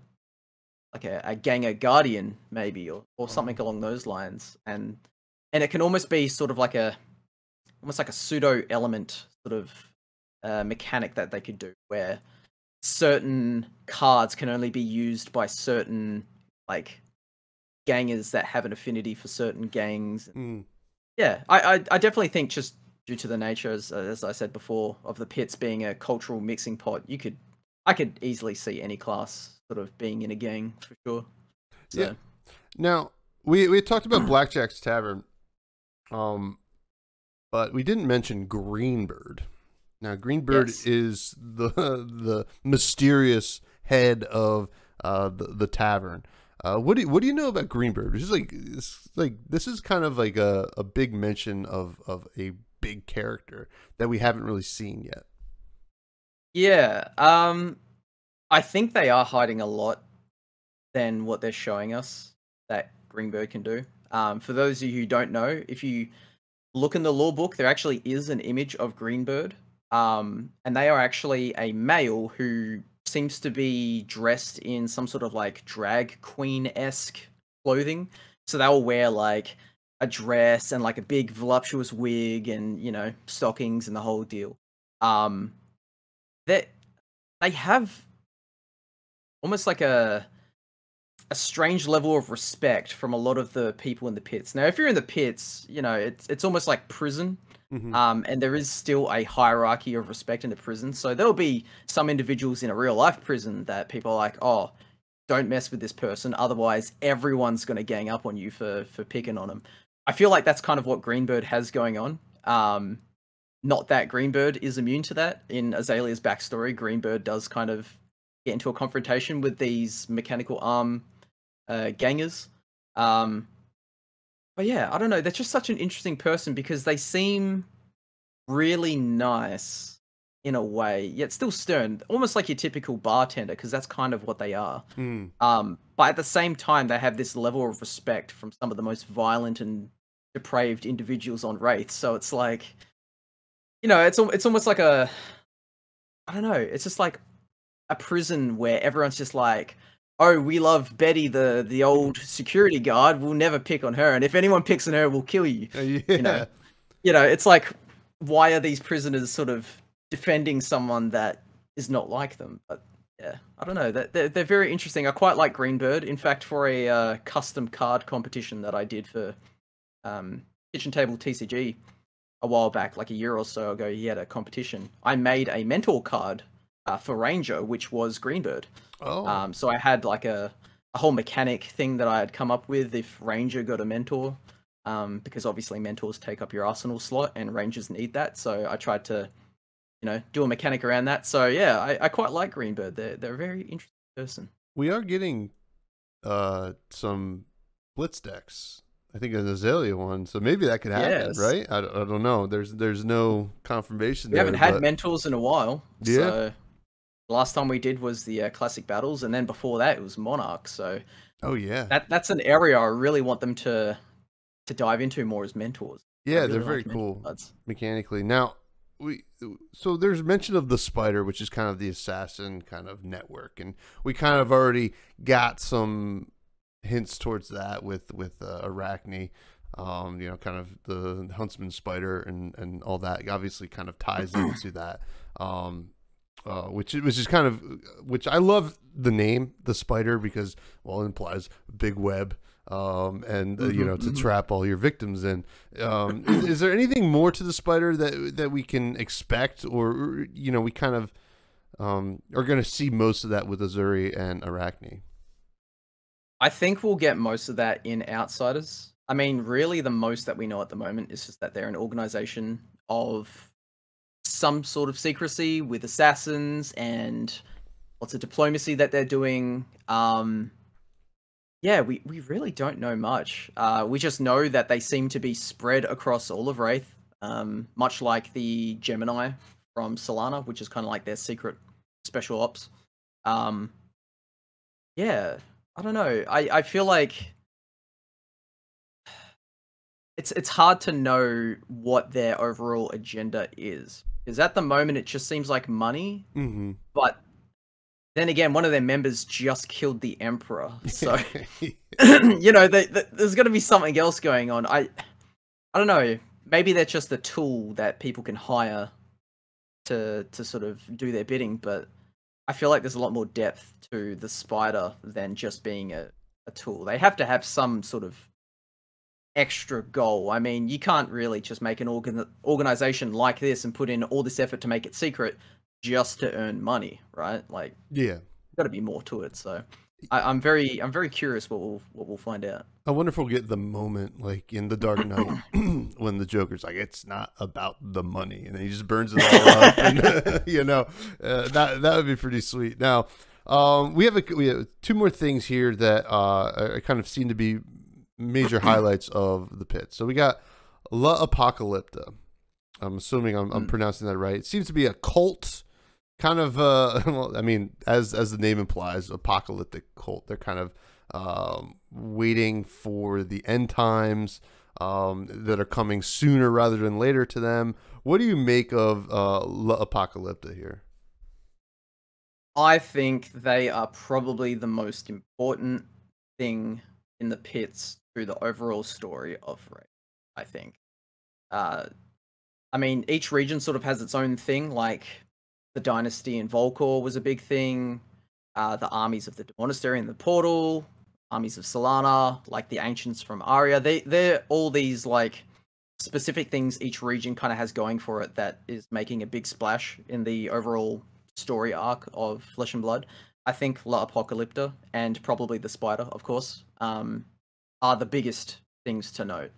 ganger guardian, maybe, or something along those lines. And it can almost be sort of like a pseudo element sort of mechanic that they could do, where certain cards can only be used by certain like gangers that have an affinity for certain gangs. Yeah, I definitely think, just due to the nature, as I said before, of the pits being a cultural mixing pot, you could I could easily see any class sort of being in a gang for sure. So. Yeah. Now we talked about Blackjack's Tavern, but we didn't mention Greenbird. Now Greenbird is the mysterious head of the tavern. What do you know about Greenbird? This is kind of like a big mention of a big character that we haven't really seen yet. Yeah, I think they are hiding a lot than what they're showing us that Greenbird can do. For those of you who don't know, if you look in the lore book, there actually is an image of Greenbird, and they are actually a male who seems to be dressed in some sort of like drag queen-esque clothing. So they'll wear like a dress and like a big voluptuous wig and, you know, stockings and the whole deal. They have almost like a strange level of respect from a lot of the people in the pits. Now, if you're in the pits, you know, it's almost like prison. And there is still a hierarchy of respect in the prison. So there'll be some individuals in a real life prison that people are like, oh, don't mess with this person. Otherwise, everyone's going to gang up on you for picking on them. I feel like that's kind of what Greenbird has going on. Not that Greenbird is immune to that. In Azalea's backstory, Greenbird does kind of get into a confrontation with these mechanical arm gangers. But yeah, I don't know. They're just such an interesting person because they seem really nice in a way, yet still stern, almost like your typical bartender, because that's kind of what they are. But at the same time, they have this level of respect from some of the most violent and depraved individuals on Wraith. So it's like, you know, it's almost like I don't know. It's just like a prison where everyone's just like, oh, we love Betty, the old security guard. We'll never pick on her, and if anyone picks on her, we'll kill you. Yeah. You know, it's like, why are these prisoners sort of defending someone that is not like them? But yeah, I don't know. They're very interesting. I quite like Greenbird. In fact, for a custom card competition that I did for Kitchen Table TCG a while back, like a year or so ago, he had a competition. I made a mentor card for Ranger, which was Greenbird. Oh. So I had like a whole mechanic thing that I had come up with if Ranger got a mentor, because obviously mentors take up your arsenal slot and Rangers need that. So I tried to, you know, do a mechanic around that. So yeah, I quite like Greenbird. They're a very interesting person. We are getting some blitz decks. I think an Azalea one, so maybe that could happen, right? I don't know. There's no confirmation. We haven't had mentors in a while. Yeah. So last time we did was the classic battles, and then before that it was Monarch. So oh yeah, that's an area I really want them to dive into more as mentors. Yeah, really they're very cool mechanically. Now so there's mention of the spider, which is kind of the assassin kind of network, and we kind of already got some hints towards that with Arachne. You know, kind of the huntsman spider and all that obviously kind of ties into that. Which is kind of, which I love the name, the spider, because, well, it implies big web, and you know, to trap all your victims in. Is there anything more to the spider that we can expect, or, you know, we kind of are going to see most of that with Azuri and Arachne? I think we'll get most of that in Outsiders. I mean, really, the most that we know at the moment is just that they're an organization of some sort of secrecy with assassins and lots of diplomacy that they're doing. Yeah, we really don't know much. We just know that they seem to be spread across all of Wraith, much like the Gemini from Solana, which is kind of like their secret special ops. Yeah, I don't know. I feel like it's hard to know what their overall agenda is. Because at the moment, it just seems like money. But then again, one of their members just killed the Emperor. So, you know, there's going to be something else going on. I don't know. Maybe they're just a tool that people can hire to sort of do their bidding. But I feel like there's a lot more depth to the spider than just being a tool. They have to have some sort of extra goal. I mean, you can't really just make an organization like this and put in all this effort to make it secret just to earn money, right? Like, Yeah. got to be more to it. So I'm very curious what we'll find out. I wonder if we'll get the moment like in The Dark Knight when the Joker's like, it's not about the money, and then he just burns it all up, and you know, that would be pretty sweet. Now, we have two more things here that kind of seem to be major highlights of the pit. So we got La Apocalypta. I'm assuming I'm pronouncing that right. It seems to be a cult. Kind of, well, I mean, as the name implies, apocalyptic cult. They're kind of waiting for the end times that are coming sooner rather than later to them. What do you make of La Apocalypta here? I think they are probably the most important thing in the pits through the overall story of Raid. I think. I mean, each region sort of has its own thing, like the dynasty in Volcor was a big thing. The armies of the Monastery and the Portal, armies of Solana, like the ancients from Aria. They're all these like specific things each region kind of has going for it that is making a big splash in the overall story arc of Flesh and Blood. I think La Apocalypta and probably the Spider, of course, are the biggest things to note.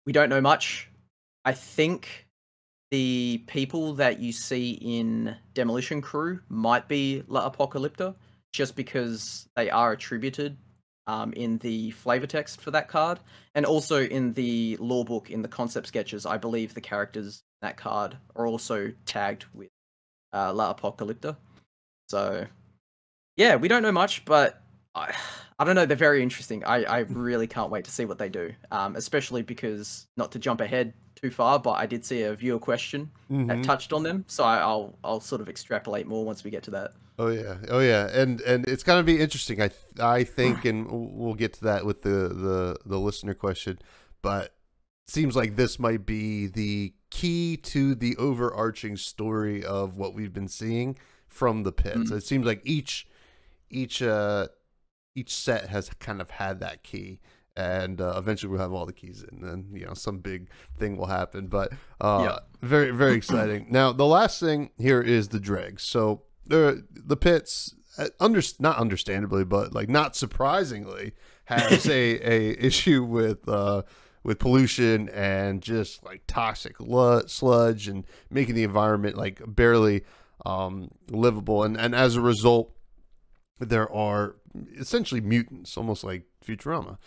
We don't know much. I think the people that you see in Demolition Crew might be La Apocalypta, just because they are attributed in the flavor text for that card, and also in the lore book, in the concept sketches. I believe the characters in that card are also tagged with La Apocalypta. So, yeah, we don't know much, but I don't know. They're very interesting. I really can't wait to see what they do, especially because, not to jump ahead too far, but I did see a viewer question that touched on them, so I'll sort of extrapolate more once we get to that. Oh yeah, and it's gonna be interesting. I think, and we'll get to that with the listener question, but it seems like this might be the key to the overarching story of what we've been seeing from the pits. It seems like each set has kind of had that key. And eventually we'll have all the keys in, and you know, some big thing will happen. But very, very exciting. Now, the last thing here is the dregs. So the pits, not understandably, but like not surprisingly, has a issue with pollution and just like toxic sludge and making the environment like barely livable. And as a result, there are essentially mutants, almost like Futurama.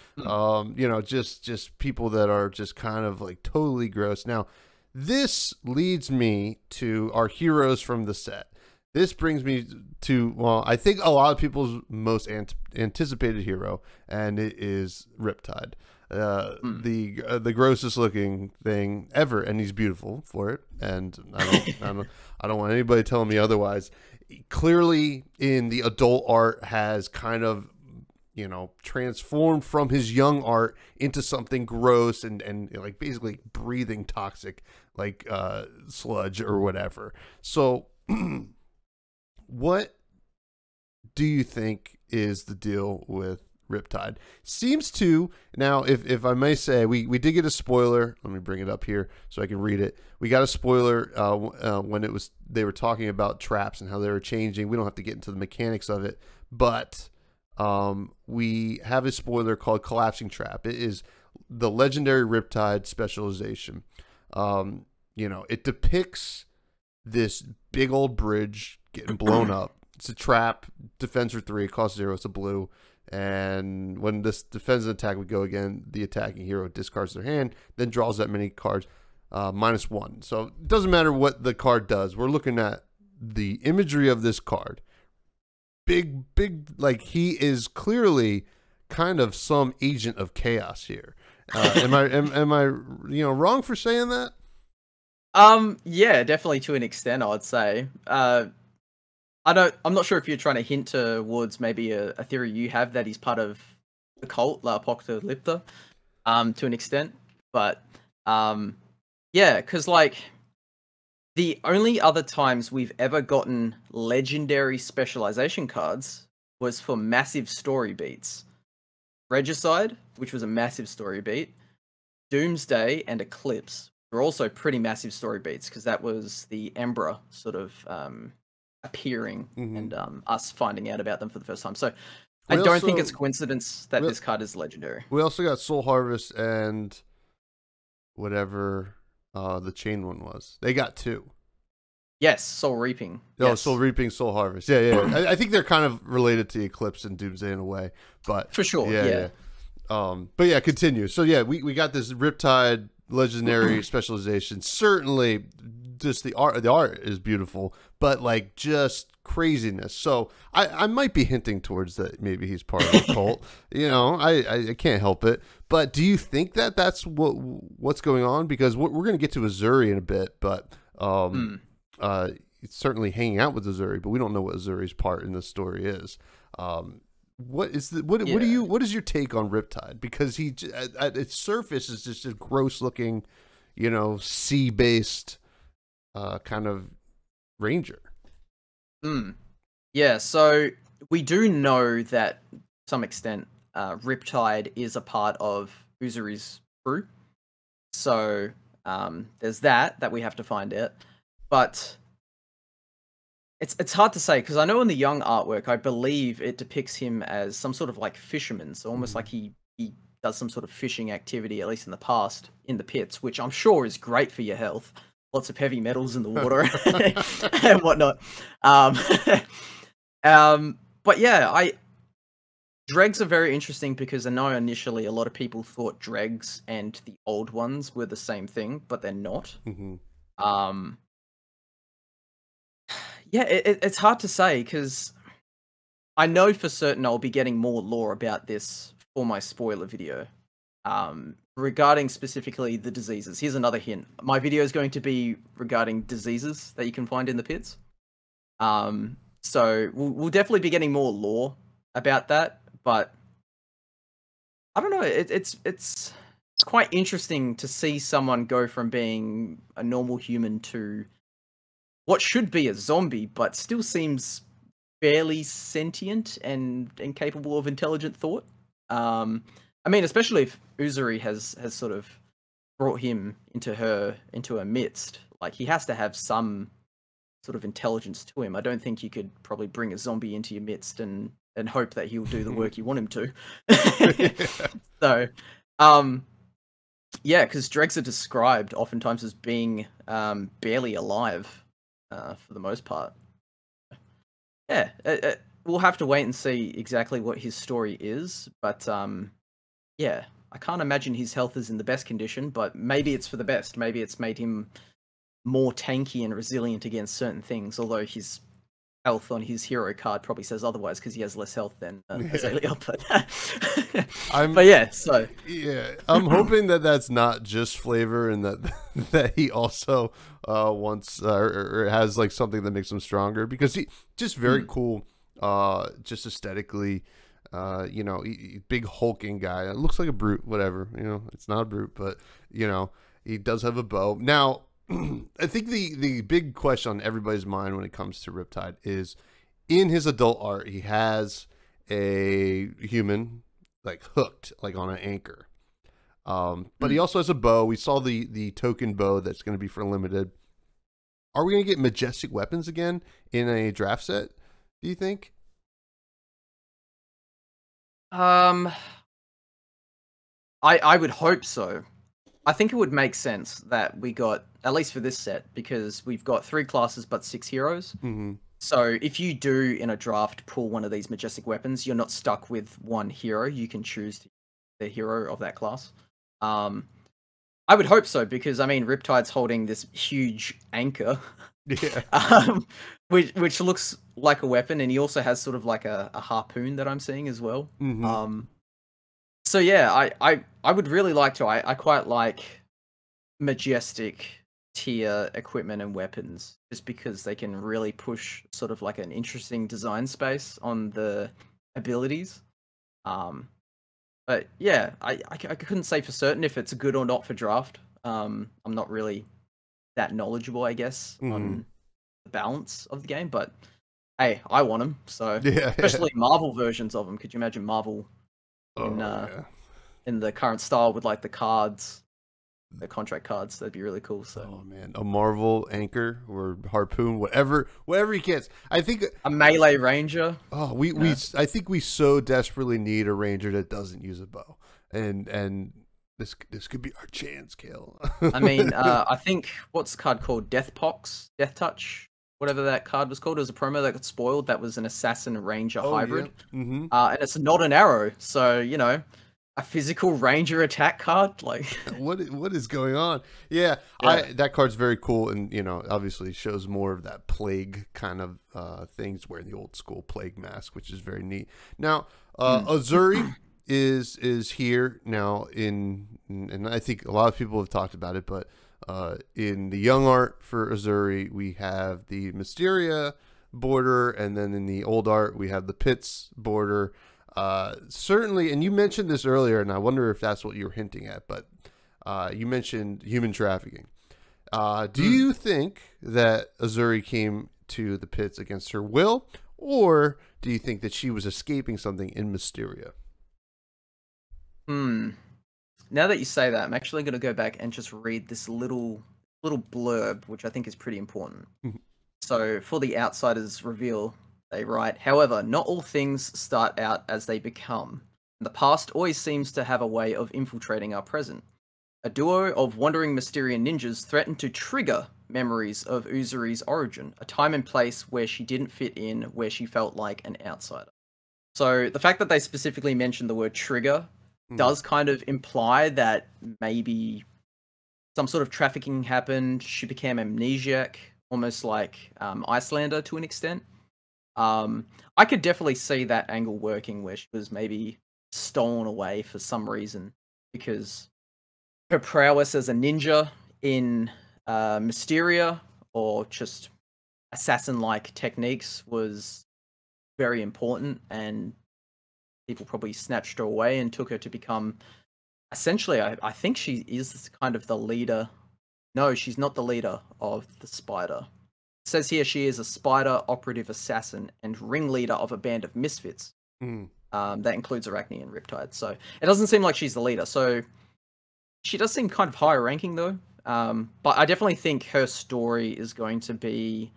You know, just people that are just kind of like totally gross. Now, this leads me to our heroes from the set. This brings me to, well, I think a lot of people's most anticipated hero, and it is Riptide. The grossest looking thing ever, and he's beautiful for it. And I don't want anybody telling me otherwise. Clearly, in the adult art, has kind of, you know, transformed from his young art into something gross and like basically breathing toxic like sludge or whatever. So what do you think is the deal with Riptide? Seems to, now if I may say, we did get a spoiler. Let me bring it up here so I can read it. We got a spoiler when they were talking about traps and how they were changing. We don't have to get into the mechanics of it, but we have a spoiler called Collapsing Trap. It is the legendary Riptide specialization. You know, it depicts this big old bridge getting blown up. It's a trap, defense for 3, it costs 0, it's a blue. And when this defensive attack would go again, the attacking hero discards their hand, then draws that many cards, -1. So it doesn't matter what the card does. We're looking at the imagery of this card. Big, like he is clearly kind of some agent of chaos here. Am I you know, wrong for saying that? Yeah, definitely to an extent, I would say. I'm not sure if you're trying to hint towards maybe a theory you have that he's part of the cult, La Apocalypta, to an extent. But yeah, because like the only other times we've ever gotten legendary specialization cards was for massive story beats. Regicide, which was a massive story beat, Doomsday, and Eclipse, were also pretty massive story beats because that was the Embra sort of appearing and us finding out about them for the first time. So I don't think it's a coincidence that this card is legendary. We also got Soul Harvest and whatever the chain one was. They got 2. Yes, Soul Reaping. Oh, yes. Soul Reaping, Soul Harvest. Yeah. I think they're kind of related to Eclipse and Doomsday in a way, but for sure. Yeah. But yeah, continue. So yeah, we got this Riptide legendary specialization. Certainly, just the art is beautiful, but like just craziness. So I might be hinting towards that maybe he's part of the cult. You know, I can't help it. But do you think that that's what's going on? Because we're going to get to Azuri in a bit, but it's certainly hanging out with Azuri, but we don't know what Azuri's part in the story is. What is what is your take on Riptide? Because he at its surface is just a gross looking, you know, sea-based kind of ranger. Yeah, so we do know that to some extent Riptide is a part of Uzuri's crew. So there's that we have to find out. But it's hard to say because I know in the young artwork, I believe it depicts him as some sort of like fisherman, so almost like he does some sort of fishing activity, at least in the past, in the pits, which I'm sure is great for your health. Lots of heavy metals in the water and whatnot. But yeah, dregs are very interesting because I know initially a lot of people thought dregs and the old ones were the same thing, but they're not. Yeah, it's hard to say because I know for certain I'll be getting more lore about this for my spoiler video. Regarding specifically the diseases. Here's another hint. My video is going to be regarding diseases that you can find in the pits. So we'll definitely be getting more lore about that, but I don't know. It's quite interesting to see someone go from being a normal human to what should be a zombie, but still seems fairly sentient and capable of intelligent thought. I mean, especially if Uzuri has sort of brought him into her midst. Like, he has to have some sort of intelligence to him. I don't think you could probably bring a zombie into your midst and hope that he'll do the work you want him to. So, yeah, because dregs are described oftentimes as being barely alive for the most part. Yeah, we'll have to wait and see exactly what his story is, but yeah, I can't imagine his health is in the best condition, but maybe it's for the best. Maybe it's made him more tanky and resilient against certain things, although his health on his hero card probably says otherwise because he has less health than Azalea. But yeah, so... Yeah, I'm hoping that that's not just flavor and that he also wants or has like something that makes him stronger, because he just very cool, just aesthetically. You know, big hulking guy. It looks like a brute, whatever. You know, it's not a brute, but you know, he does have a bow. Now, I think the big question on everybody's mind when it comes to Riptide is, in his adult art, he has a human like hooked, like on an anchor. But he also has a bow. We saw the token bow that's going to be for limited. Are we going to get majestic weapons again in a draft set, do you think? I would hope so. I think it would make sense that we got, at least for this set, because we've got 3 classes but 6 heroes. So if you do in a draft pull one of these majestic weapons, you're not stuck with one hero. You can choose the hero of that class. I would hope so, because I mean, Riptide's holding this huge anchor, which looks like a weapon, and he also has sort of like a harpoon that I'm seeing as well. So yeah, I would really like to. I quite like majestic tier equipment and weapons, just because they can really push sort of like an interesting design space on the abilities. But yeah, I couldn't say for certain if it's good or not for draft. I'm not really that knowledgeable, I guess, on the balance of the game, but hey, I want them. So especially Marvel versions of them. Could you imagine Marvel in the current style with like the cards the contract cards. That'd be really cool. So Oh man, a Marvel anchor or harpoon, whatever he gets. I think a melee ranger. oh I think we so desperately need a ranger that doesn't use a bow, and this could be our chance, Kale. I mean, I think what's the card called? Death Touch, whatever that card was called. It was a promo that got spoiled. That was an assassin ranger hybrid, yeah. Mm-hmm. And it's not an arrow. So you know, a physical ranger attack card. Like what is going on? Yeah, that card's very cool, and you know, obviously shows more of that plague kind of things, wearing the old school plague mask, which is very neat. Now, Azuri is here now and I think a lot of people have talked about it, but in the young art for Azuri, we have the Mysteria border, and then in the old art, we have the Pits border. Certainly, and you mentioned this earlier, and I wonder if that's what you were hinting at, but you mentioned human trafficking. Do you think that Azuri came to the Pits against her will, or do you think that she was escaping something in Mysteria? Now that you say that, I'm actually going to go back and just read this little blurb, which I think is pretty important. So, for the Outsider's reveal, they write, however, not all things start out as they become. The past always seems to have a way of infiltrating our present. A duo of wandering Mysterian ninjas threatened to trigger memories of Uzuri's origin, a time and place where she didn't fit in, where she felt like an outsider. So, the fact that they specifically mentioned the word trigger does kind of imply that maybe some sort of trafficking happened. She became amnesiac, almost like Icelander to an extent. I could definitely see that angle working, where she was maybe stolen away for some reason because her prowess as a ninja in Mysteria, or just assassin-like techniques, was very important, and people probably snatched her away and took her to become, essentially, I think she is kind of the leader. No, she's not the leader of the Spider. It says here she is a Spider operative assassin and ringleader of a band of misfits. That includes Arachne and Riptide. So it doesn't seem like she's the leader. So she does seem kind of higher ranking though. But I definitely think her story is going to be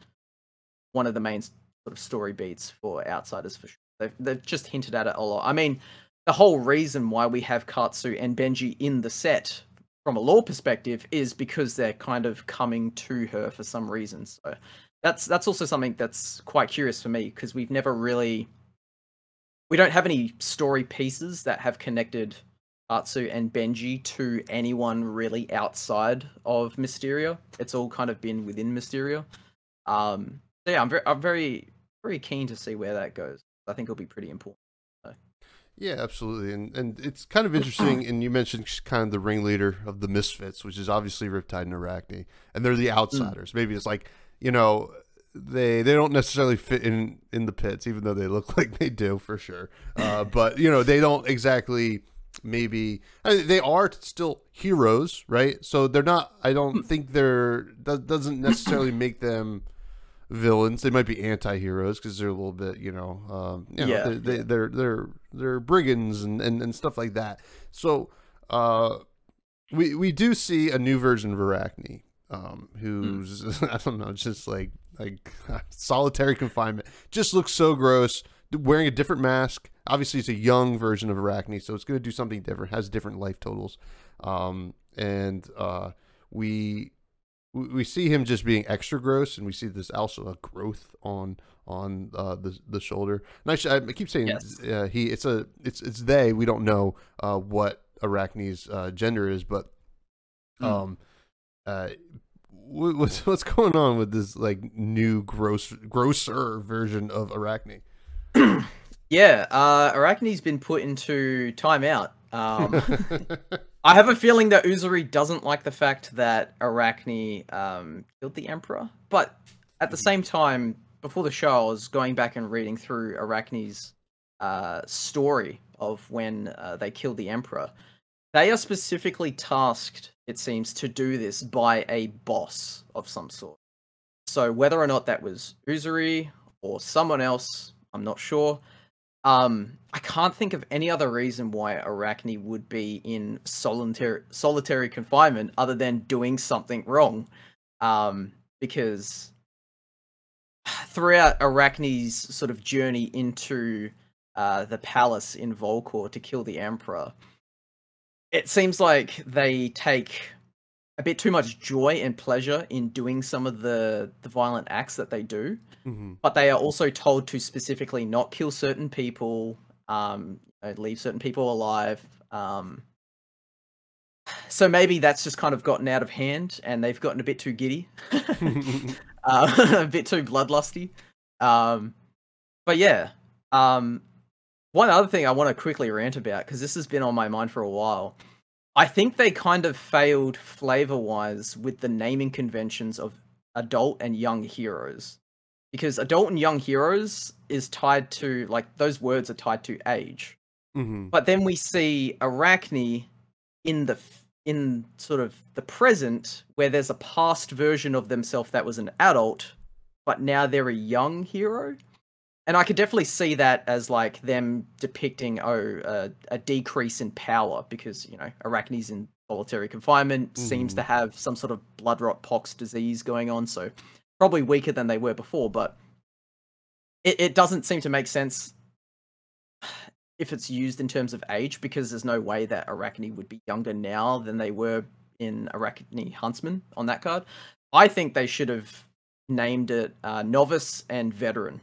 one of the main sort of story beats for Outsiders for sure. They've just hinted at it a lot. I mean, the whole reason why we have Katsu and Benji in the set, from a lore perspective, is because they're kind of coming to her for some reason. So that's also something that's quite curious for me, because we don't have any story pieces that have connected Katsu and Benji to anyone really outside of Mysteria. It's all kind of been within Mysteria. So yeah, I'm very, very keen to see where that goes. I think it'll be pretty important. So. Yeah, absolutely, and it's kind of interesting. And you mentioned kind of the ringleader of the Misfits, which is obviously Riptide and Arachne, and they're the outsiders. Maybe it's like, you know, they don't necessarily fit in the Pits, even though they look like they do for sure. But you know, they don't exactly. Maybe they are still heroes, right? So they're not. I don't think that doesn't necessarily make them villains. They might be anti-heroes because they're a little bit, they're brigands and stuff like that. So we do see a new version of Arachne, who's I don't know, just like solitary confinement. Just looks so gross. Wearing a different mask. Obviously, it's a young version of Arachne, so it's going to do something different. Has different life totals, and we see him just being extra gross, and we see this also a growth on the shoulder. And I keep saying it's they. We don't know what Arachne's gender is, but what's going on with this like new grosser version of Arachne? Yeah, Arachne's been put into timeout. I have a feeling that Uzuri doesn't like the fact that Arachne killed the Emperor. But at the same time, before the show, I was going back and reading through Arachne's story of when they killed the Emperor. They are specifically tasked, it seems, to do this by a boss of some sort. So whether or not that was Uzuri or someone else, I'm not sure. I can't think of any other reason why Arachne would be in solitary confinement other than doing something wrong. Because throughout Arachne's sort of journey into the palace in Volcor to kill the Emperor, it seems like they take a bit too much joy and pleasure in doing some of the violent acts that they do. But they are also told to specifically not kill certain people, leave certain people alive. So maybe that's just kind of gotten out of hand, and they've gotten a bit too giddy, a bit too bloodlusty. But yeah, one other thing I want to quickly rant about, because this has been on my mind for a while. I think they kind of failed flavor-wise with the naming conventions of adult and young heroes. Because adult and young heroes is tied to, like, those words are tied to age. But then we see Arachne in sort of the present, where there's a past version of themselves that was an adult, but now they're a young hero. And I could definitely see that as, like, them depicting, a decrease in power, because, you know, Arachne's in solitary confinement, seems to have some sort of blood rot pox disease going on, so probably weaker than they were before, but it doesn't seem to make sense if it's used in terms of age, because there's no way that Arachne would be younger now than they were in Arachne Huntsman on that card. I think they should have named it Novice and Veteran.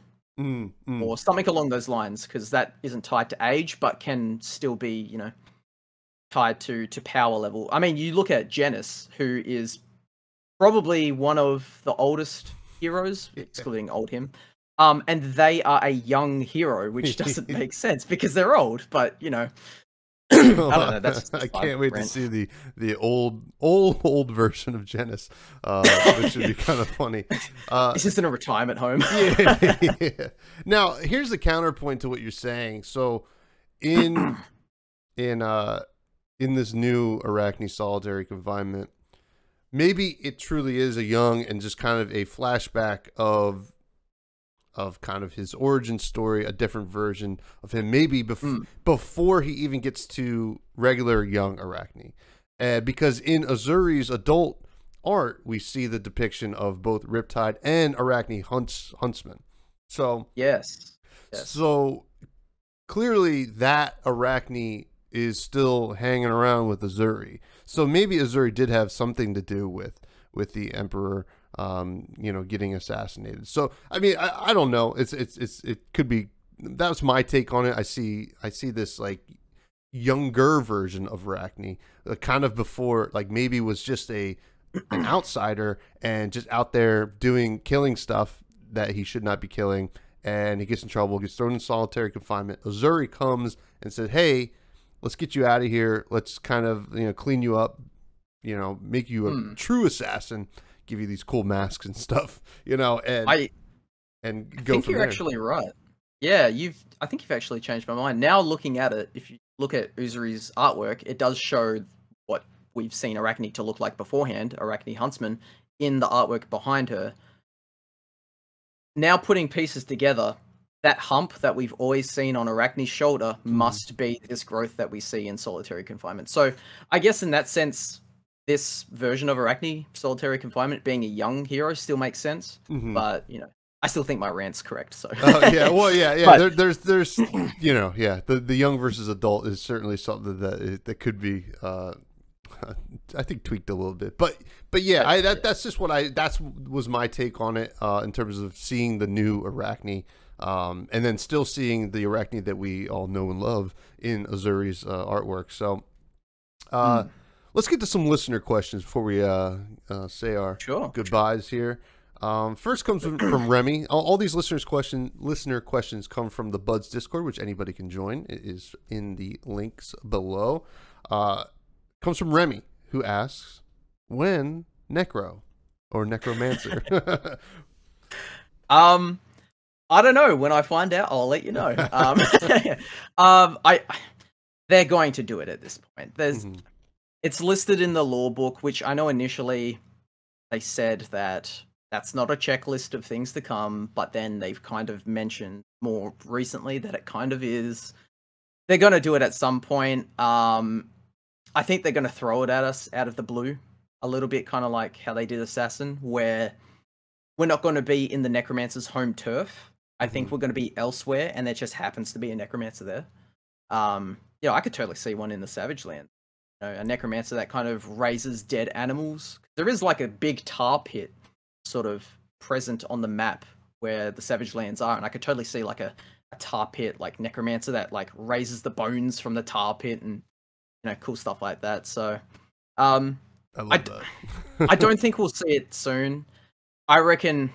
Or something along those lines, because that isn't tied to age, but can still be, you know, tied to power level. I mean, you look at Janice, who is probably one of the oldest heroes, excluding old him, and they are a young hero, which doesn't make sense because they're old. But you know, I don't know. That's I can't wait to see the old version of Janice, which should be kind of funny. It's just in a retirement home. Yeah. Now, here's the counterpoint to what you're saying. So, in this new Arachne solitary confinement, maybe it truly is a young and just kind of a flashback of kind of his origin story, a different version of him, maybe before he even gets to regular young Arachne. Because in Azuri's adult art, we see the depiction of both Riptide and Arachne Huntsman. So yes. So clearly that Arachne is still hanging around with Azuri. So maybe Azuri did have something to do with the Emperor, you know, getting assassinated. So I mean, I don't know. It could be. That was my take on it. I see this like younger version of Arachne, kind of before, like maybe was just an outsider and just out there killing stuff that he should not be killing, and he gets in trouble, gets thrown in solitary confinement. Azuri comes and said, "Hey, let's get you out of here. Let's kind of, you know, clean you up, you know, make you a true assassin, give you these cool masks and stuff, you know, and go from there." I think you're actually right. Yeah, I think you've actually changed my mind. Now looking at it, if you look at Uzuri's artwork, it does show what we've seen Arachne to look like beforehand, Arachne Huntsman, in the artwork behind her. Now putting pieces together, that hump that we've always seen on Arachne's shoulder must be this growth that we see in solitary confinement. So I guess in that sense, this version of Arachne, solitary confinement, being a young hero still makes sense. But, you know, I still think my rant's correct. So yeah, well, yeah. But there's you know, yeah, the young versus adult is certainly something that could be I think tweaked a little bit, but yeah, that's just that was my take on it, in terms of seeing the new Arachne, and then still seeing the Arachne that we all know and love in Azuri's artwork. So let's get to some listener questions before we say our goodbyes here. First comes from Remy. All these listener questions come from the Buds Discord, which anybody can join. It is in the links below. Comes from Remy, who asks, when Necro or Necromancer? I don't know. When I find out, I'll let you know. They're going to do it at this point. It's listed in the lore book, which I know initially they said that that's not a checklist of things to come, but then they've kind of mentioned more recently that it kind of is. They're going to do it at some point. I think they're going to throw it at us out of the blue a little bit, kind of like how they did Assassin, where we're not going to be in the Necromancer's home turf. I think we're going to be elsewhere, and there just happens to be a Necromancer there. Yeah, I could totally see one in the Savage Land. You know, a Necromancer that kind of raises dead animals. There is like a big tar pit sort of present on the map where the Savage Lands are, and I could totally see like a tar pit, like Necromancer that like raises the bones from the tar pit and, you know, cool stuff like that. So, I love that. I don't think we'll see it soon. I reckon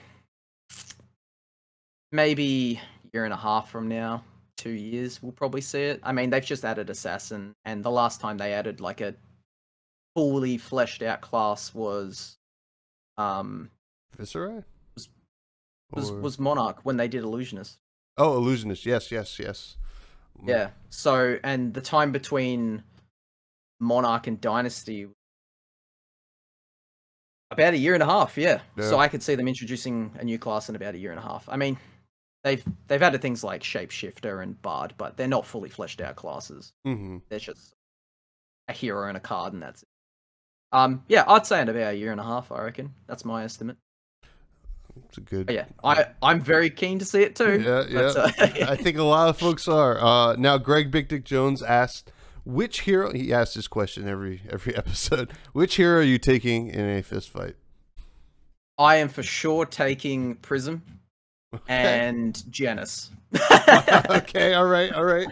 maybe a year and a half from now, 2 years, we'll probably see it. I mean, they've just added Assassin, and the last time they added like a fully fleshed out class was Viscera? Was Monarch when they did Illusionist. Oh, Illusionist. Yes. Yeah. So, and the time between Monarch and Dynasty, about a year and a half. Yeah. So I could see them introducing a new class in about a year and a half. I mean, they've added things like Shapeshifter and Bard, but they're not fully fleshed out classes. They're just a hero and a card, and that's it. Yeah, I'd say in about a year and a half, I reckon. That's my estimate. It's a good. But yeah, I'm very keen to see it too. Yeah. I think a lot of folks are. Now, Greg Big Dick Jones asked, which hero? He asks this question every episode. Which hero are you taking in a fist fight? I am for sure taking Prism and Janus. Okay, all right.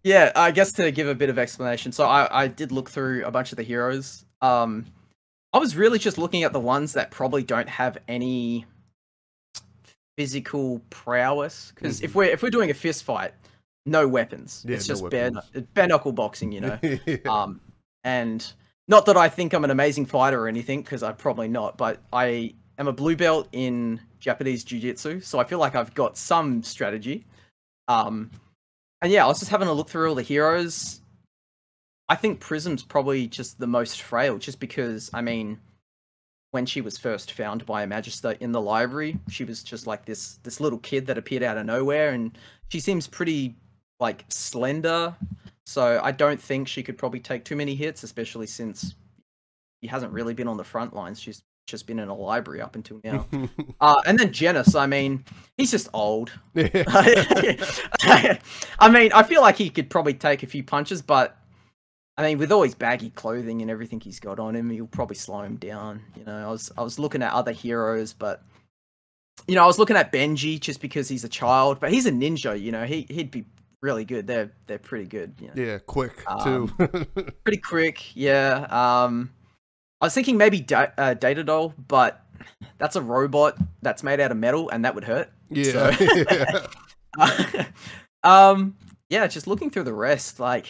Yeah, I guess to give a bit of explanation. So I did look through a bunch of the heroes. I was really just looking at the ones that probably don't have any physical prowess. Because if we're doing a fist fight, no weapons. Yeah, it's just bare knuckle boxing, you know. Yeah. And not that I think I'm an amazing fighter or anything, because I'm probably not. But I am a blue belt in Japanese Jiu-Jitsu, so I feel like I've got some strategy. And yeah, I was just having a look through all the heroes. I think Prism's probably just the most frail, just because, I mean, when she was first found by a Magister in the library, she was just like this little kid that appeared out of nowhere, and she seems pretty, like, slender, so I don't think she could probably take too many hits, especially since she hasn't really been on the front lines. She's just been in a library up until now. And then Janus, I mean, he's just old. I mean, I feel like he could probably take a few punches, but I mean, with all his baggy clothing and everything he's got on him, you'll probably slow him down. You know, I was looking at other heroes, but, you know, I was looking at Benji just because he's a child, but he's a ninja. You know, he'd be really good. They're pretty good. You know? Yeah, quick too. Pretty quick. Yeah. I was thinking maybe Data Doll, but that's a robot that's made out of metal, and that would hurt. Yeah. So, yeah, just looking through the rest, like,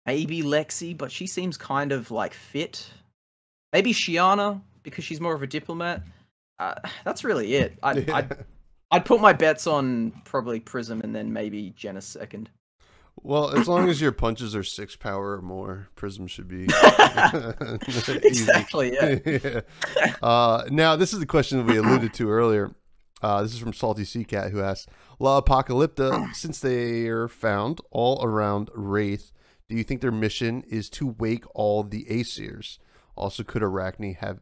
maybe Lexi, but she seems kind of, like, fit. Maybe Shiana, because she's more of a diplomat. That's really it. I'd put my bets on probably Prism and then maybe Janus second. Well, as long as your punches are 6 power or more, Prism should be exactly. Yeah. Now, this is the question that we alluded to earlier. This is from Salty Sea Cat, who asks, La Apocalypta, since they are found all around Wraith, do you think their mission is to wake all the Aesirs? Also, could Arachne have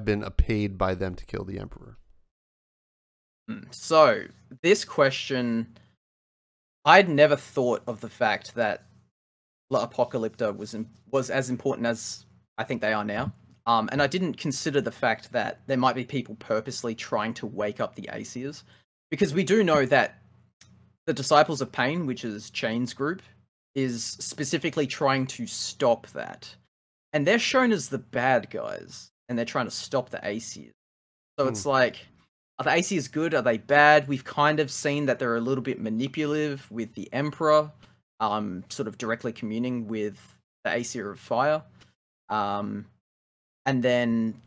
been paid by them to kill the Emperor? So, this question, I'd never thought of the fact that La Apocalypta was as important as I think they are now. And I didn't consider the fact that there might be people purposely trying to wake up the Aesirs. Because we do know that the Disciples of Pain, which is Chain's group, is specifically trying to stop that. And they're shown as the bad guys, and they're trying to stop the Aesirs. So it's like, are the Aesirs good? Are they bad? We've kind of seen that they're a little bit manipulative with the Emperor, sort of directly communing with the Aesir of Fire. And then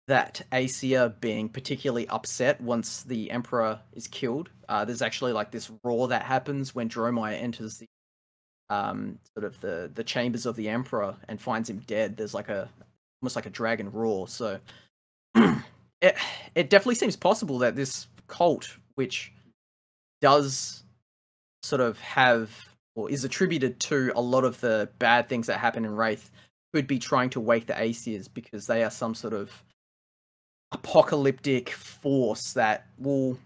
that Aesir being particularly upset once the Emperor is killed. There's actually like this roar that happens when Dromire enters the sort of the chambers of the Emperor and finds him dead. There's like a almost like a dragon roar. So it definitely seems possible that this cult, which does sort of have or is attributed to a lot of the bad things that happen in Wraith, could be trying to wake the Aesirs because they are some sort of apocalyptic force that will...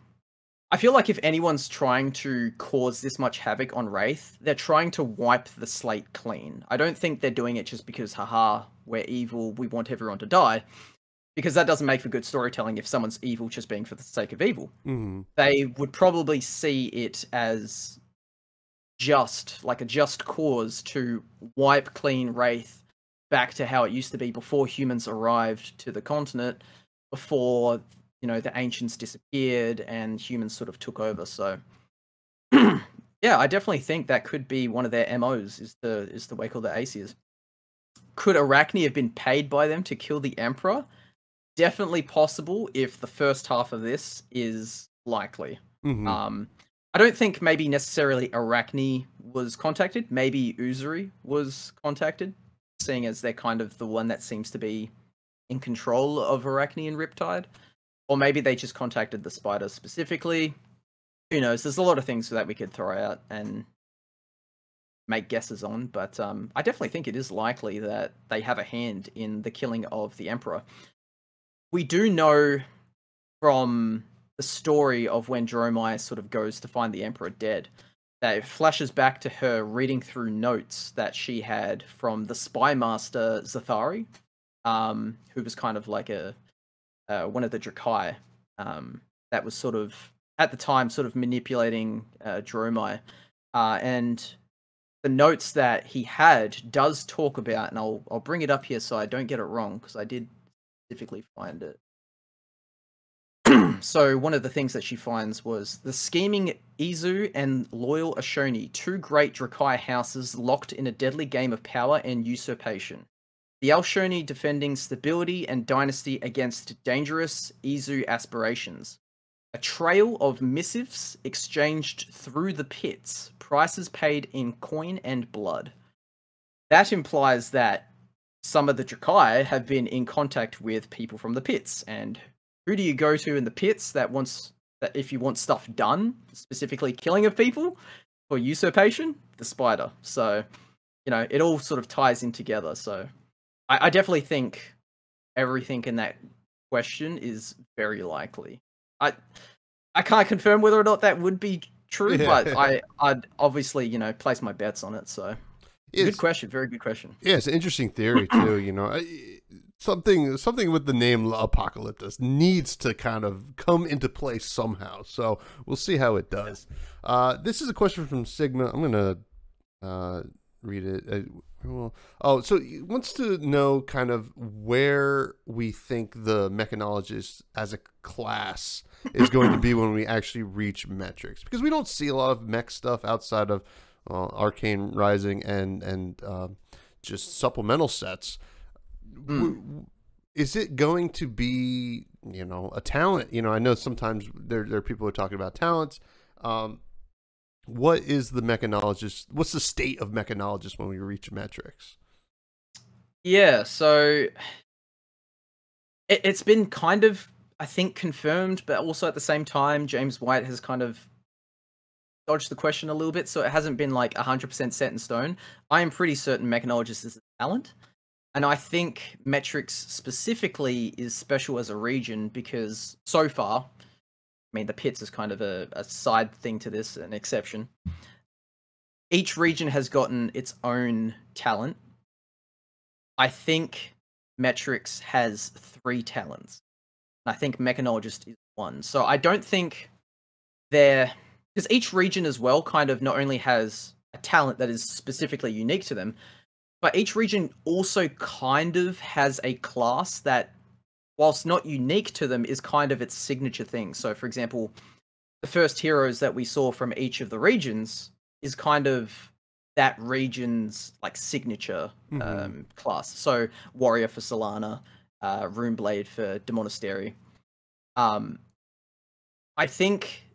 I feel like if anyone's trying to cause this much havoc on Wraith, they're trying to wipe the slate clean. I don't think they're doing it just because, haha, we're evil, we want everyone to die. Because that doesn't make for good storytelling if someone's evil just being for the sake of evil. Mm-hmm. They would probably see it as just, like a just cause to wipe clean Wraith back to how it used to be before humans arrived to the continent, before, you know, the ancients disappeared and humans sort of took over. So yeah, I definitely think that could be one of their MOs, is to wake all the Aesirs. Could Arachne have been paid by them to kill the Emperor? Definitely possible if the first half of this is likely. Mm-hmm. I don't think maybe necessarily Arachne was contacted. Maybe Uzuri was contacted, seeing as they're kind of the one that seems to be in control of Arachne and Riptide. Or maybe they just contacted the spider specifically. Who knows? There's a lot of things that we could throw out and make guesses on, but I definitely think it is likely that they have a hand in the killing of the Emperor. We do know from the story of when Dromai sort of goes to find the Emperor dead, that it flashes back to her reading through notes that she had from the spy master Zathari, who was kind of like a one of the Drakai, that was sort of, at the time, sort of manipulating Dromai. And the notes that he had does talk about, and I'll bring it up here so I don't get it wrong, because I did specifically find it. So one of the things that she finds was the scheming Izu and loyal Ashoni, two great Drakai houses locked in a deadly game of power and usurpation. The Alshoni defending stability and dynasty against dangerous Izu aspirations. A trail of missives exchanged through the pits, prices paid in coin and blood. That implies that some of the Drakai have been in contact with people from the pits, and who do you go to in the pits that if you want stuff done, specifically killing of people for usurpation? The spider. So, you know, it all sort of ties in together. So I definitely think everything in that question is very likely. I can't confirm whether or not that would be true, but I'd obviously, you know, place my bets on it. So good question, very good question. Yeah, it's an interesting theory too. You know, something with the name Apocalyptus needs to kind of come into place somehow. So we'll see how it does. This is a question from Sigma. I'm gonna read it. So he wants to know kind of where we think the mechanologist as a class is going to be when we actually reach metrics, because we don't see a lot of mech stuff outside of Arcane Rising and just supplemental sets. Is it going to be, you know, a talent? You know, I know sometimes there are people who are talking about talents. What is the mechanologist? What's the state of mechanologist when we reach metrics? Yeah, so it's been kind of, I think, confirmed, but also at the same time, James White has kind of dodged the question a little bit, so it hasn't been like 100% set in stone. I am pretty certain mechanologist is a talent, and I think metrics specifically is special as a region because so far, I mean, the pits is kind of a side thing to this, an exception. Each region has gotten its own talent. I think metrics has 3 talents. I think mechanologist is 1. So I don't think they're... Because each region as well kind of not only has a talent that is specifically unique to them, but each region also kind of has a class that, whilst not unique to them, is kind of its signature thing. So, for example, the first heroes that we saw from each of the regions is kind of that region's like signature class. So, Warrior for Solana, Runeblade for Demonastery. I think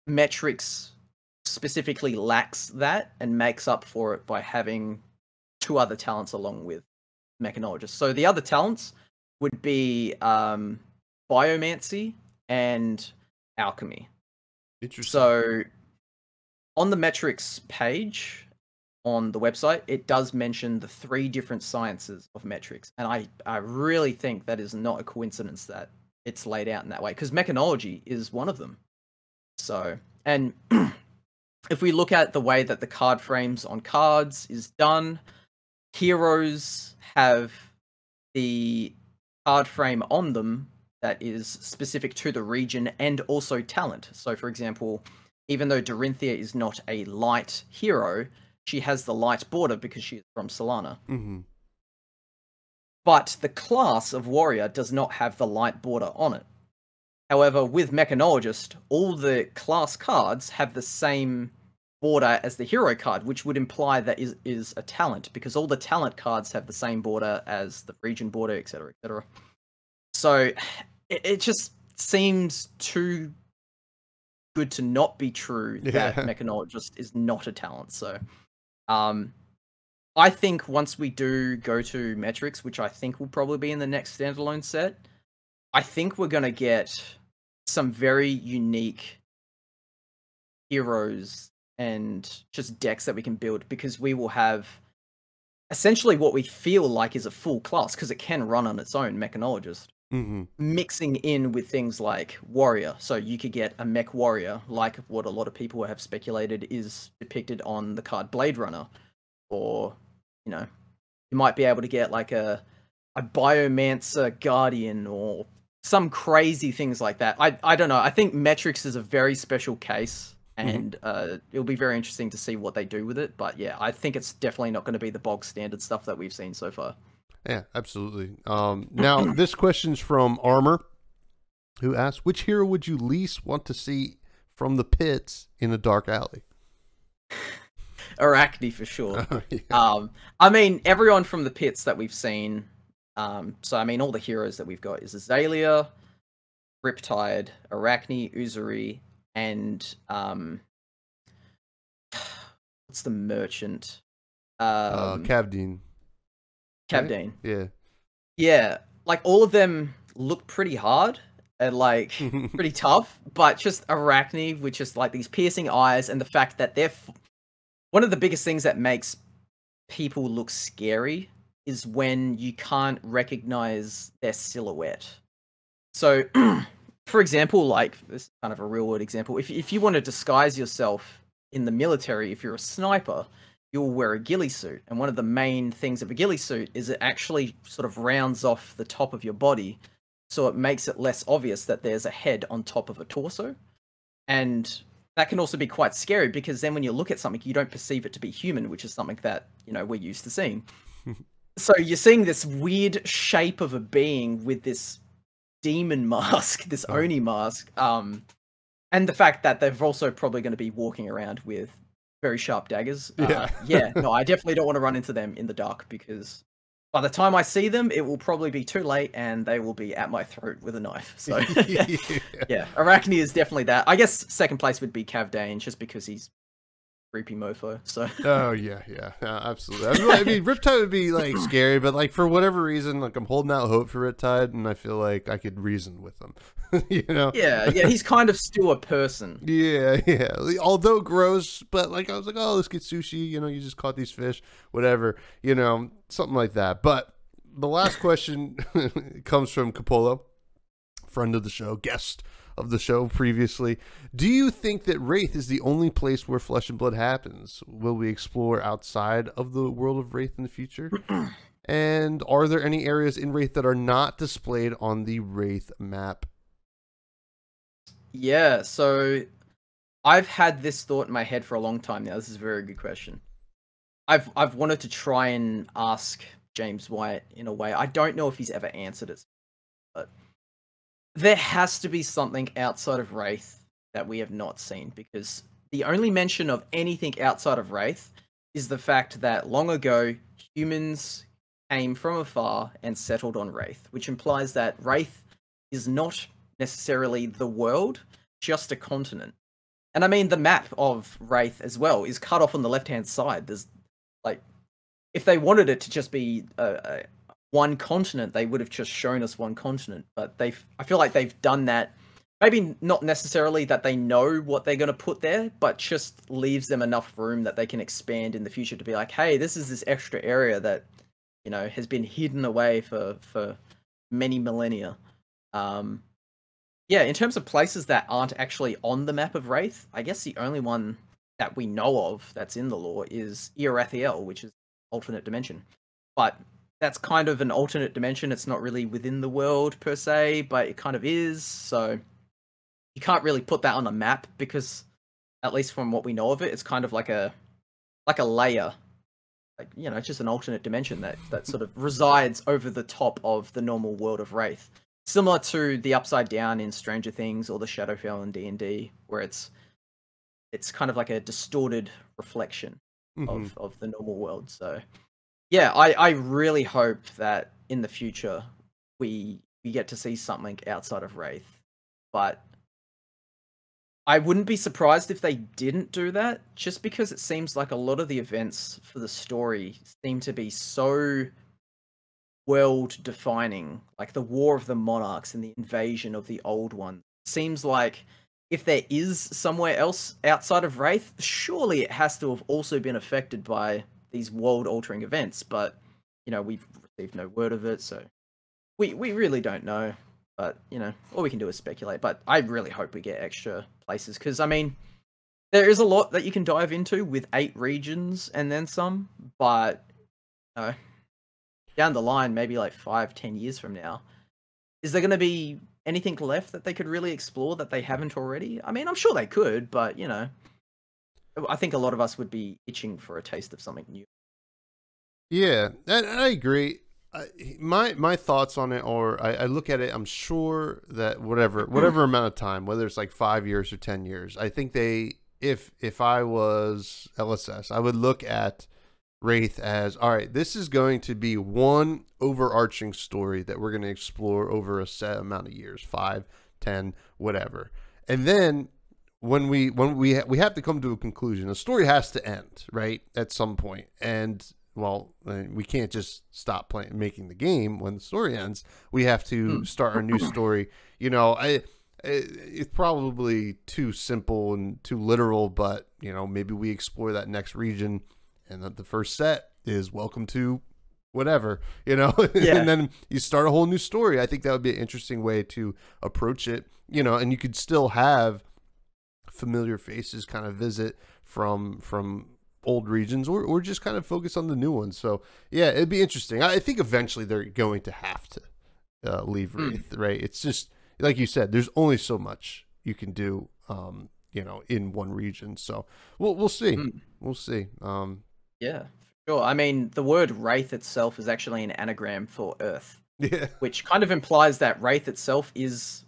metrics specifically lacks that and makes up for it by having 2 other talents along with mechanologist. So the other talents would be biomancy and alchemy. Interesting. So on the metrics page on the website, it does mention the 3 different sciences of metrics. And I really think that is not a coincidence that it's laid out in that way, because mechanology is one of them. So, and if we look at the way that the card frames on cards is done, heroes have the card frame on them that is specific to the region and also talent. So, for example, even though Dorinthia is not a light hero, she has the light border because she is from Solana. Mm-hmm. But the class of warrior does not have the light border on it. However, with mechanologist, all the class cards have the same border as the hero card, which would imply that is a talent, because all the talent cards have the same border as the region border, etc., etc. So it just seems too good to not be true that mechanologist is not a talent. So I think once we do go to metrics, which I think will probably be in the next standalone set, I think we're going to get some very unique heroes and just decks that we can build, because we will have essentially what we feel like is a full class, because it can run on its own, mechanologist, mixing in with things like warrior. So you could get a mech warrior, like what a lot of people have speculated is depicted on the card Blade Runner, or you might be able to get like a biomancer guardian or some crazy things like that. I don't know. I think metrics is a very special case, and it'll be very interesting to see what they do with it. But yeah, I think it's definitely not going to be the bog standard stuff that we've seen so far. Yeah, absolutely. Now, this question's from Armor, who asks, which hero would you least want to see from the pits in a dark alley? Arachne for sure. Yeah. I mean, everyone from the pits that we've seen. So I mean, all the heroes that we've got is Azalea, Riptide, Arachne, Uzuri, and what's the merchant? Cavdine. Cavdine. Right? Yeah. Like all of them look pretty hard and like pretty tough, but just Arachne, which is like these piercing eyes, and the fact that they're one of the biggest things that makes people look scary is when you can't recognize their silhouette. So, for example, like this is kind of a real world example. If you want to disguise yourself in the military, if you're a sniper, you'll wear a ghillie suit. And one of the main things of a ghillie suit is it actually sort of rounds off the top of your body, so it makes it less obvious that there's a head on top of a torso. And that can also be quite scary, because then when you look at something, you don't perceive it to be human, which is something that, we're used to seeing. So you're seeing this weird shape of a being with this demon mask, this Oni mask, and the fact that they're also probably going to be walking around with very sharp daggers. No, I definitely don't want to run into them in the dark, because by the time I see them, it will probably be too late and they will be at my throat with a knife. So yeah, Arachne is definitely that. I guess second place would be Cavdane, just because he's creepy mofo. So yeah, absolutely. I mean, Riptide would be like scary, but like for whatever reason, like I'm holding out hope for Riptide, and I feel like I could reason with him. Yeah, he's kind of still a person. Yeah. Although gross, but like I was like, oh, let's get sushi. You just caught these fish, whatever. Something like that. But the last question comes from Capolo, friend of the show, guest of the show previously. Do you think that Wraith is the only place where Flesh and Blood happens? Will we explore outside of the world of Wraith in the future? And are there any areas in Wraith that are not displayed on the Wraith map? Yeah, so I've had this thought in my head for a long time now. This is a very good question. I've wanted to try and ask James White in a way. I don't know if he's ever answered it, but there has to be something outside of Wraith that we have not seen, because the only mention of anything outside of Wraith is the fact that long ago humans came from afar and settled on Wraith, which implies that Wraith is not necessarily the world, just a continent. And I mean, the map of Wraith as well is cut off on the left-hand side. There's like, if they wanted it to just be a one continent, they would have just shown us one continent. But I feel like they've done that. Maybe not necessarily that they know what they're going to put there, but just leaves them enough room that they can expand in the future to be like, hey, this is this extra area that, you know, has been hidden away for many millennia. Yeah, in terms of places that aren't actually on the map of Wraith, I guess the only one that we know of that's in the lore is Irathiel, which is alternate dimension. But that's kind of an alternate dimension. It's not really within the world per se, but it kind of is. So you can't really put that on a map because, at least from what we know of it, it's kind of like a layer. Like, you know, just an alternate dimension that sort of resides over the top of the normal world of Wraith. Similar to the Upside Down in Stranger Things or the Shadowfell in D&D, where it's kind of like a distorted reflection of the normal world. So yeah, I really hope that in the future we get to see something outside of Wraith. But I wouldn't be surprised if they didn't do that, just because it seems like a lot of the events for the story seem to be so world defining, like the War of the Monarchs and the invasion of the Old One. Seems like if there is somewhere else outside of Wraith, surely it has to have also been affected by these world altering events, but you know, we've received no word of it, so we really don't know. But you know, all we can do is speculate. But I really hope we get extra places, because I mean, there is a lot that you can dive into with 8 regions and then some, but you know, down the line, maybe like 5-10 years from now, is there going to be anything left that they could really explore that they haven't already? I mean, I'm sure they could, but you know, I think a lot of us would be itching for a taste of something new. Yeah, I agree. My thoughts on it are, I look at it, I'm sure that whatever amount of time, whether it's like 5 years or 10 years, I think if I was LSS, I would look at Wraith as, all right, this is going to be one overarching story that we're going to explore over a set amount of years, 5, 10, whatever. And then when we have to come to a conclusion. The story has to end, right, at some point. And well, we can't just stop making the game when the story ends. We have to start a new story. You know, it's probably too simple and too literal, but you know, maybe we explore that next region, and that the first set is welcome to whatever, you know, Yeah. and then you start a whole new story. I think that would be an interesting way to approach it, you know, and you could still have familiar faces kind of visit from old regions, or just kind of focus on the new ones. So yeah, it'd be interesting. I think eventually they're going to have to leave Wraith, right? It's just like you said, there's only so much you can do, you know, in one region. So we'll see. We'll see. Yeah, sure. I mean, the word Wraith itself is actually an anagram for Earth. Yeah. Which kind of implies that Wraith itself is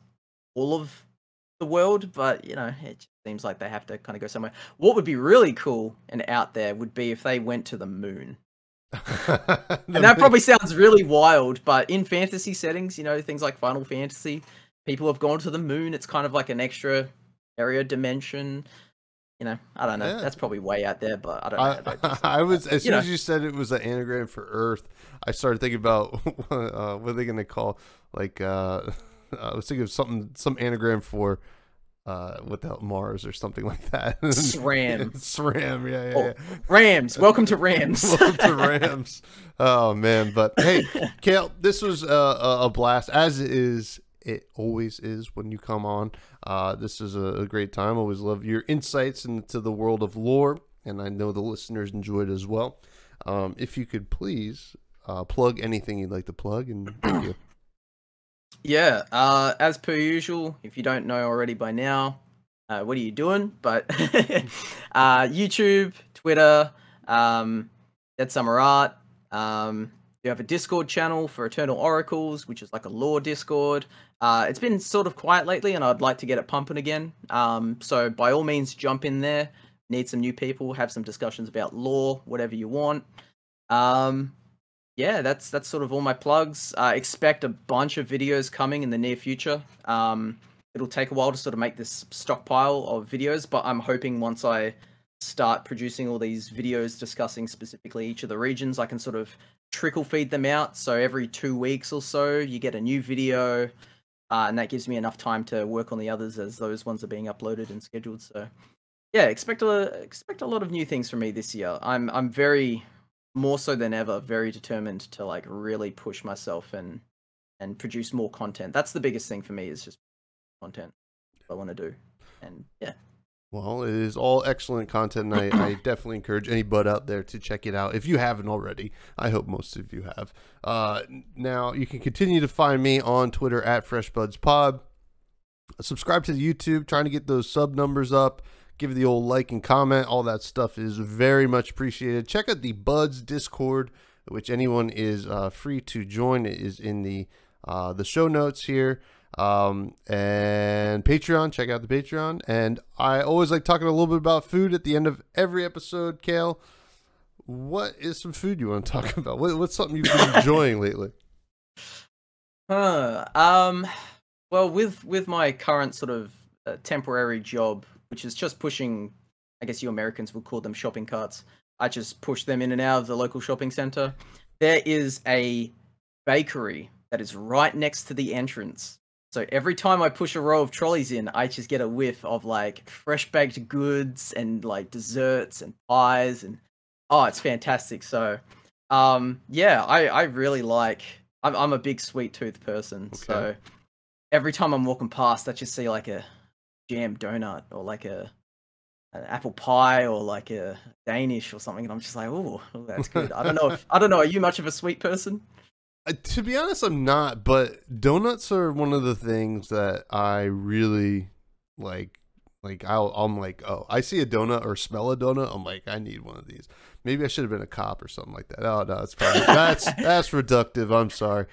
all of the world, but you know, it just seems like they have to kind of go somewhere. What would be really cool and out there would be if they went to the moon. And that probably sounds really wild, but in fantasy settings, you know, things like Final Fantasy, people have gone to the moon. It's kind of like an extra area dimension. You know, I don't know. Yeah. That's probably way out there, but I don't know. I was, as soon as you said it was an anagram for Earth, I started thinking about what are they going to call, like, I was thinking of some anagram for what the hell, Mars or something like that. SRAM. SRAM, yeah. Rams. Welcome to Rams. Welcome to Rams. Oh man, but hey, Kale, this was a blast, as it always is when you come on. This is a great time. Always love your insights into the world of lore, and I know the listeners enjoyed it as well. If you could please plug anything you'd like to plug, and thank you. Yeah, as per usual, if you don't know already by now, what are you doing? But YouTube, Twitter, DeadSummer Art. You have a Discord channel for Eternal Oracles, which is like a lore Discord. It's been sort of quiet lately, and I'd like to get it pumping again. So by all means, jump in there. Need some new people, have some discussions about lore, whatever you want. Yeah, that's sort of all my plugs. Expect a bunch of videos coming in the near future. It'll take a while to sort of make this stockpile of videos, but I'm hoping once I start producing all these videos discussing specifically each of the regions, I can sort of trickle feed them out. So every 2 weeks or so, you get a new video, and that gives me enough time to work on the others as those ones are being uploaded and scheduled. So yeah, expect a lot of new things from me this year. I'm very, more so than ever, very determined to like really push myself and produce more content. That's the biggest thing for me, is just content I want to do. And yeah. Well, it is all excellent content, and I definitely encourage any bud out there to check it out if you haven't already. I hope most of you have. Now, you can continue to find me on Twitter at FreshBudsPod. Subscribe to the YouTube, trying to get those sub numbers up. Give it the old like and comment. All that stuff is very much appreciated. Check out the Buds Discord, which anyone is free to join. It is in the show notes here. And Patreon, check out the Patreon. And I always like talking a little bit about food at the end of every episode. Kale, what is some food you want to talk about? What's something you've been enjoying lately? Well, with my current sort of temporary job, which is just pushing, I guess you Americans would call them shopping carts. I just push them in and out of the local shopping center. There is a bakery that is right next to the entrance. So every time I push a row of trolleys in, I just get a whiff of like fresh baked goods and like desserts and pies, and oh, it's fantastic. So, yeah, I really like. I'm a big sweet tooth person, Okay. so every time I'm walking past, I just see like a jam donut or like an apple pie or like a Danish or something, and I'm just like, oh, that's good. I don't know. Are you much of a sweet person? To be honest, I'm not, but donuts are one of the things that I really like. I'm like, oh, I see a donut or smell a donut, I'm like, I need one of these. Maybe I should have been a cop or something like that. Oh no, it's probably that's reductive. I'm sorry.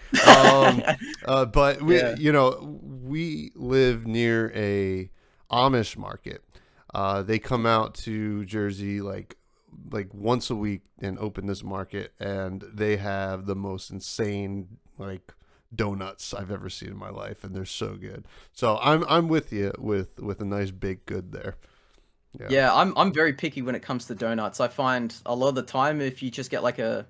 But we live near a Amish market. They come out to Jersey like once a week and open this market, and they have the most insane like donuts I've ever seen in my life, and they're so good. So I'm with you with a nice baked good there. Yeah, I'm very picky when it comes to donuts. I find a lot of the time, if you just get like a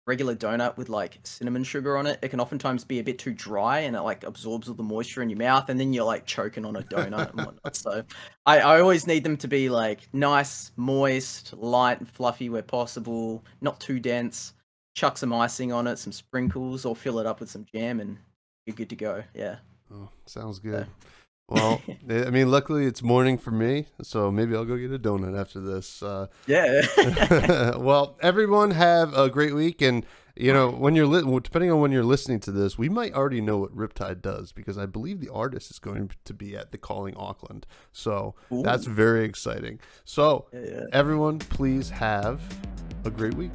regular donut with like cinnamon sugar on it, it can oftentimes be a bit too dry, and it like absorbs all the moisture in your mouth, and then you're like choking on a donut and whatnot. So I always need them to be like nice, moist, light and fluffy where possible, not too dense. Chuck some icing on it, some sprinkles, or fill it up with some jam, and you're good to go. Yeah. Oh, sounds good. Well, I mean, luckily it's morning for me, so maybe I'll go get a donut after this. Yeah. Well, everyone have a great week, and when you're depending on when you're listening to this, we might already know what Riptide does, because I believe the artist is going to be at the Calling Auckland, so Ooh. That's very exciting. So Yeah. everyone, please have a great week.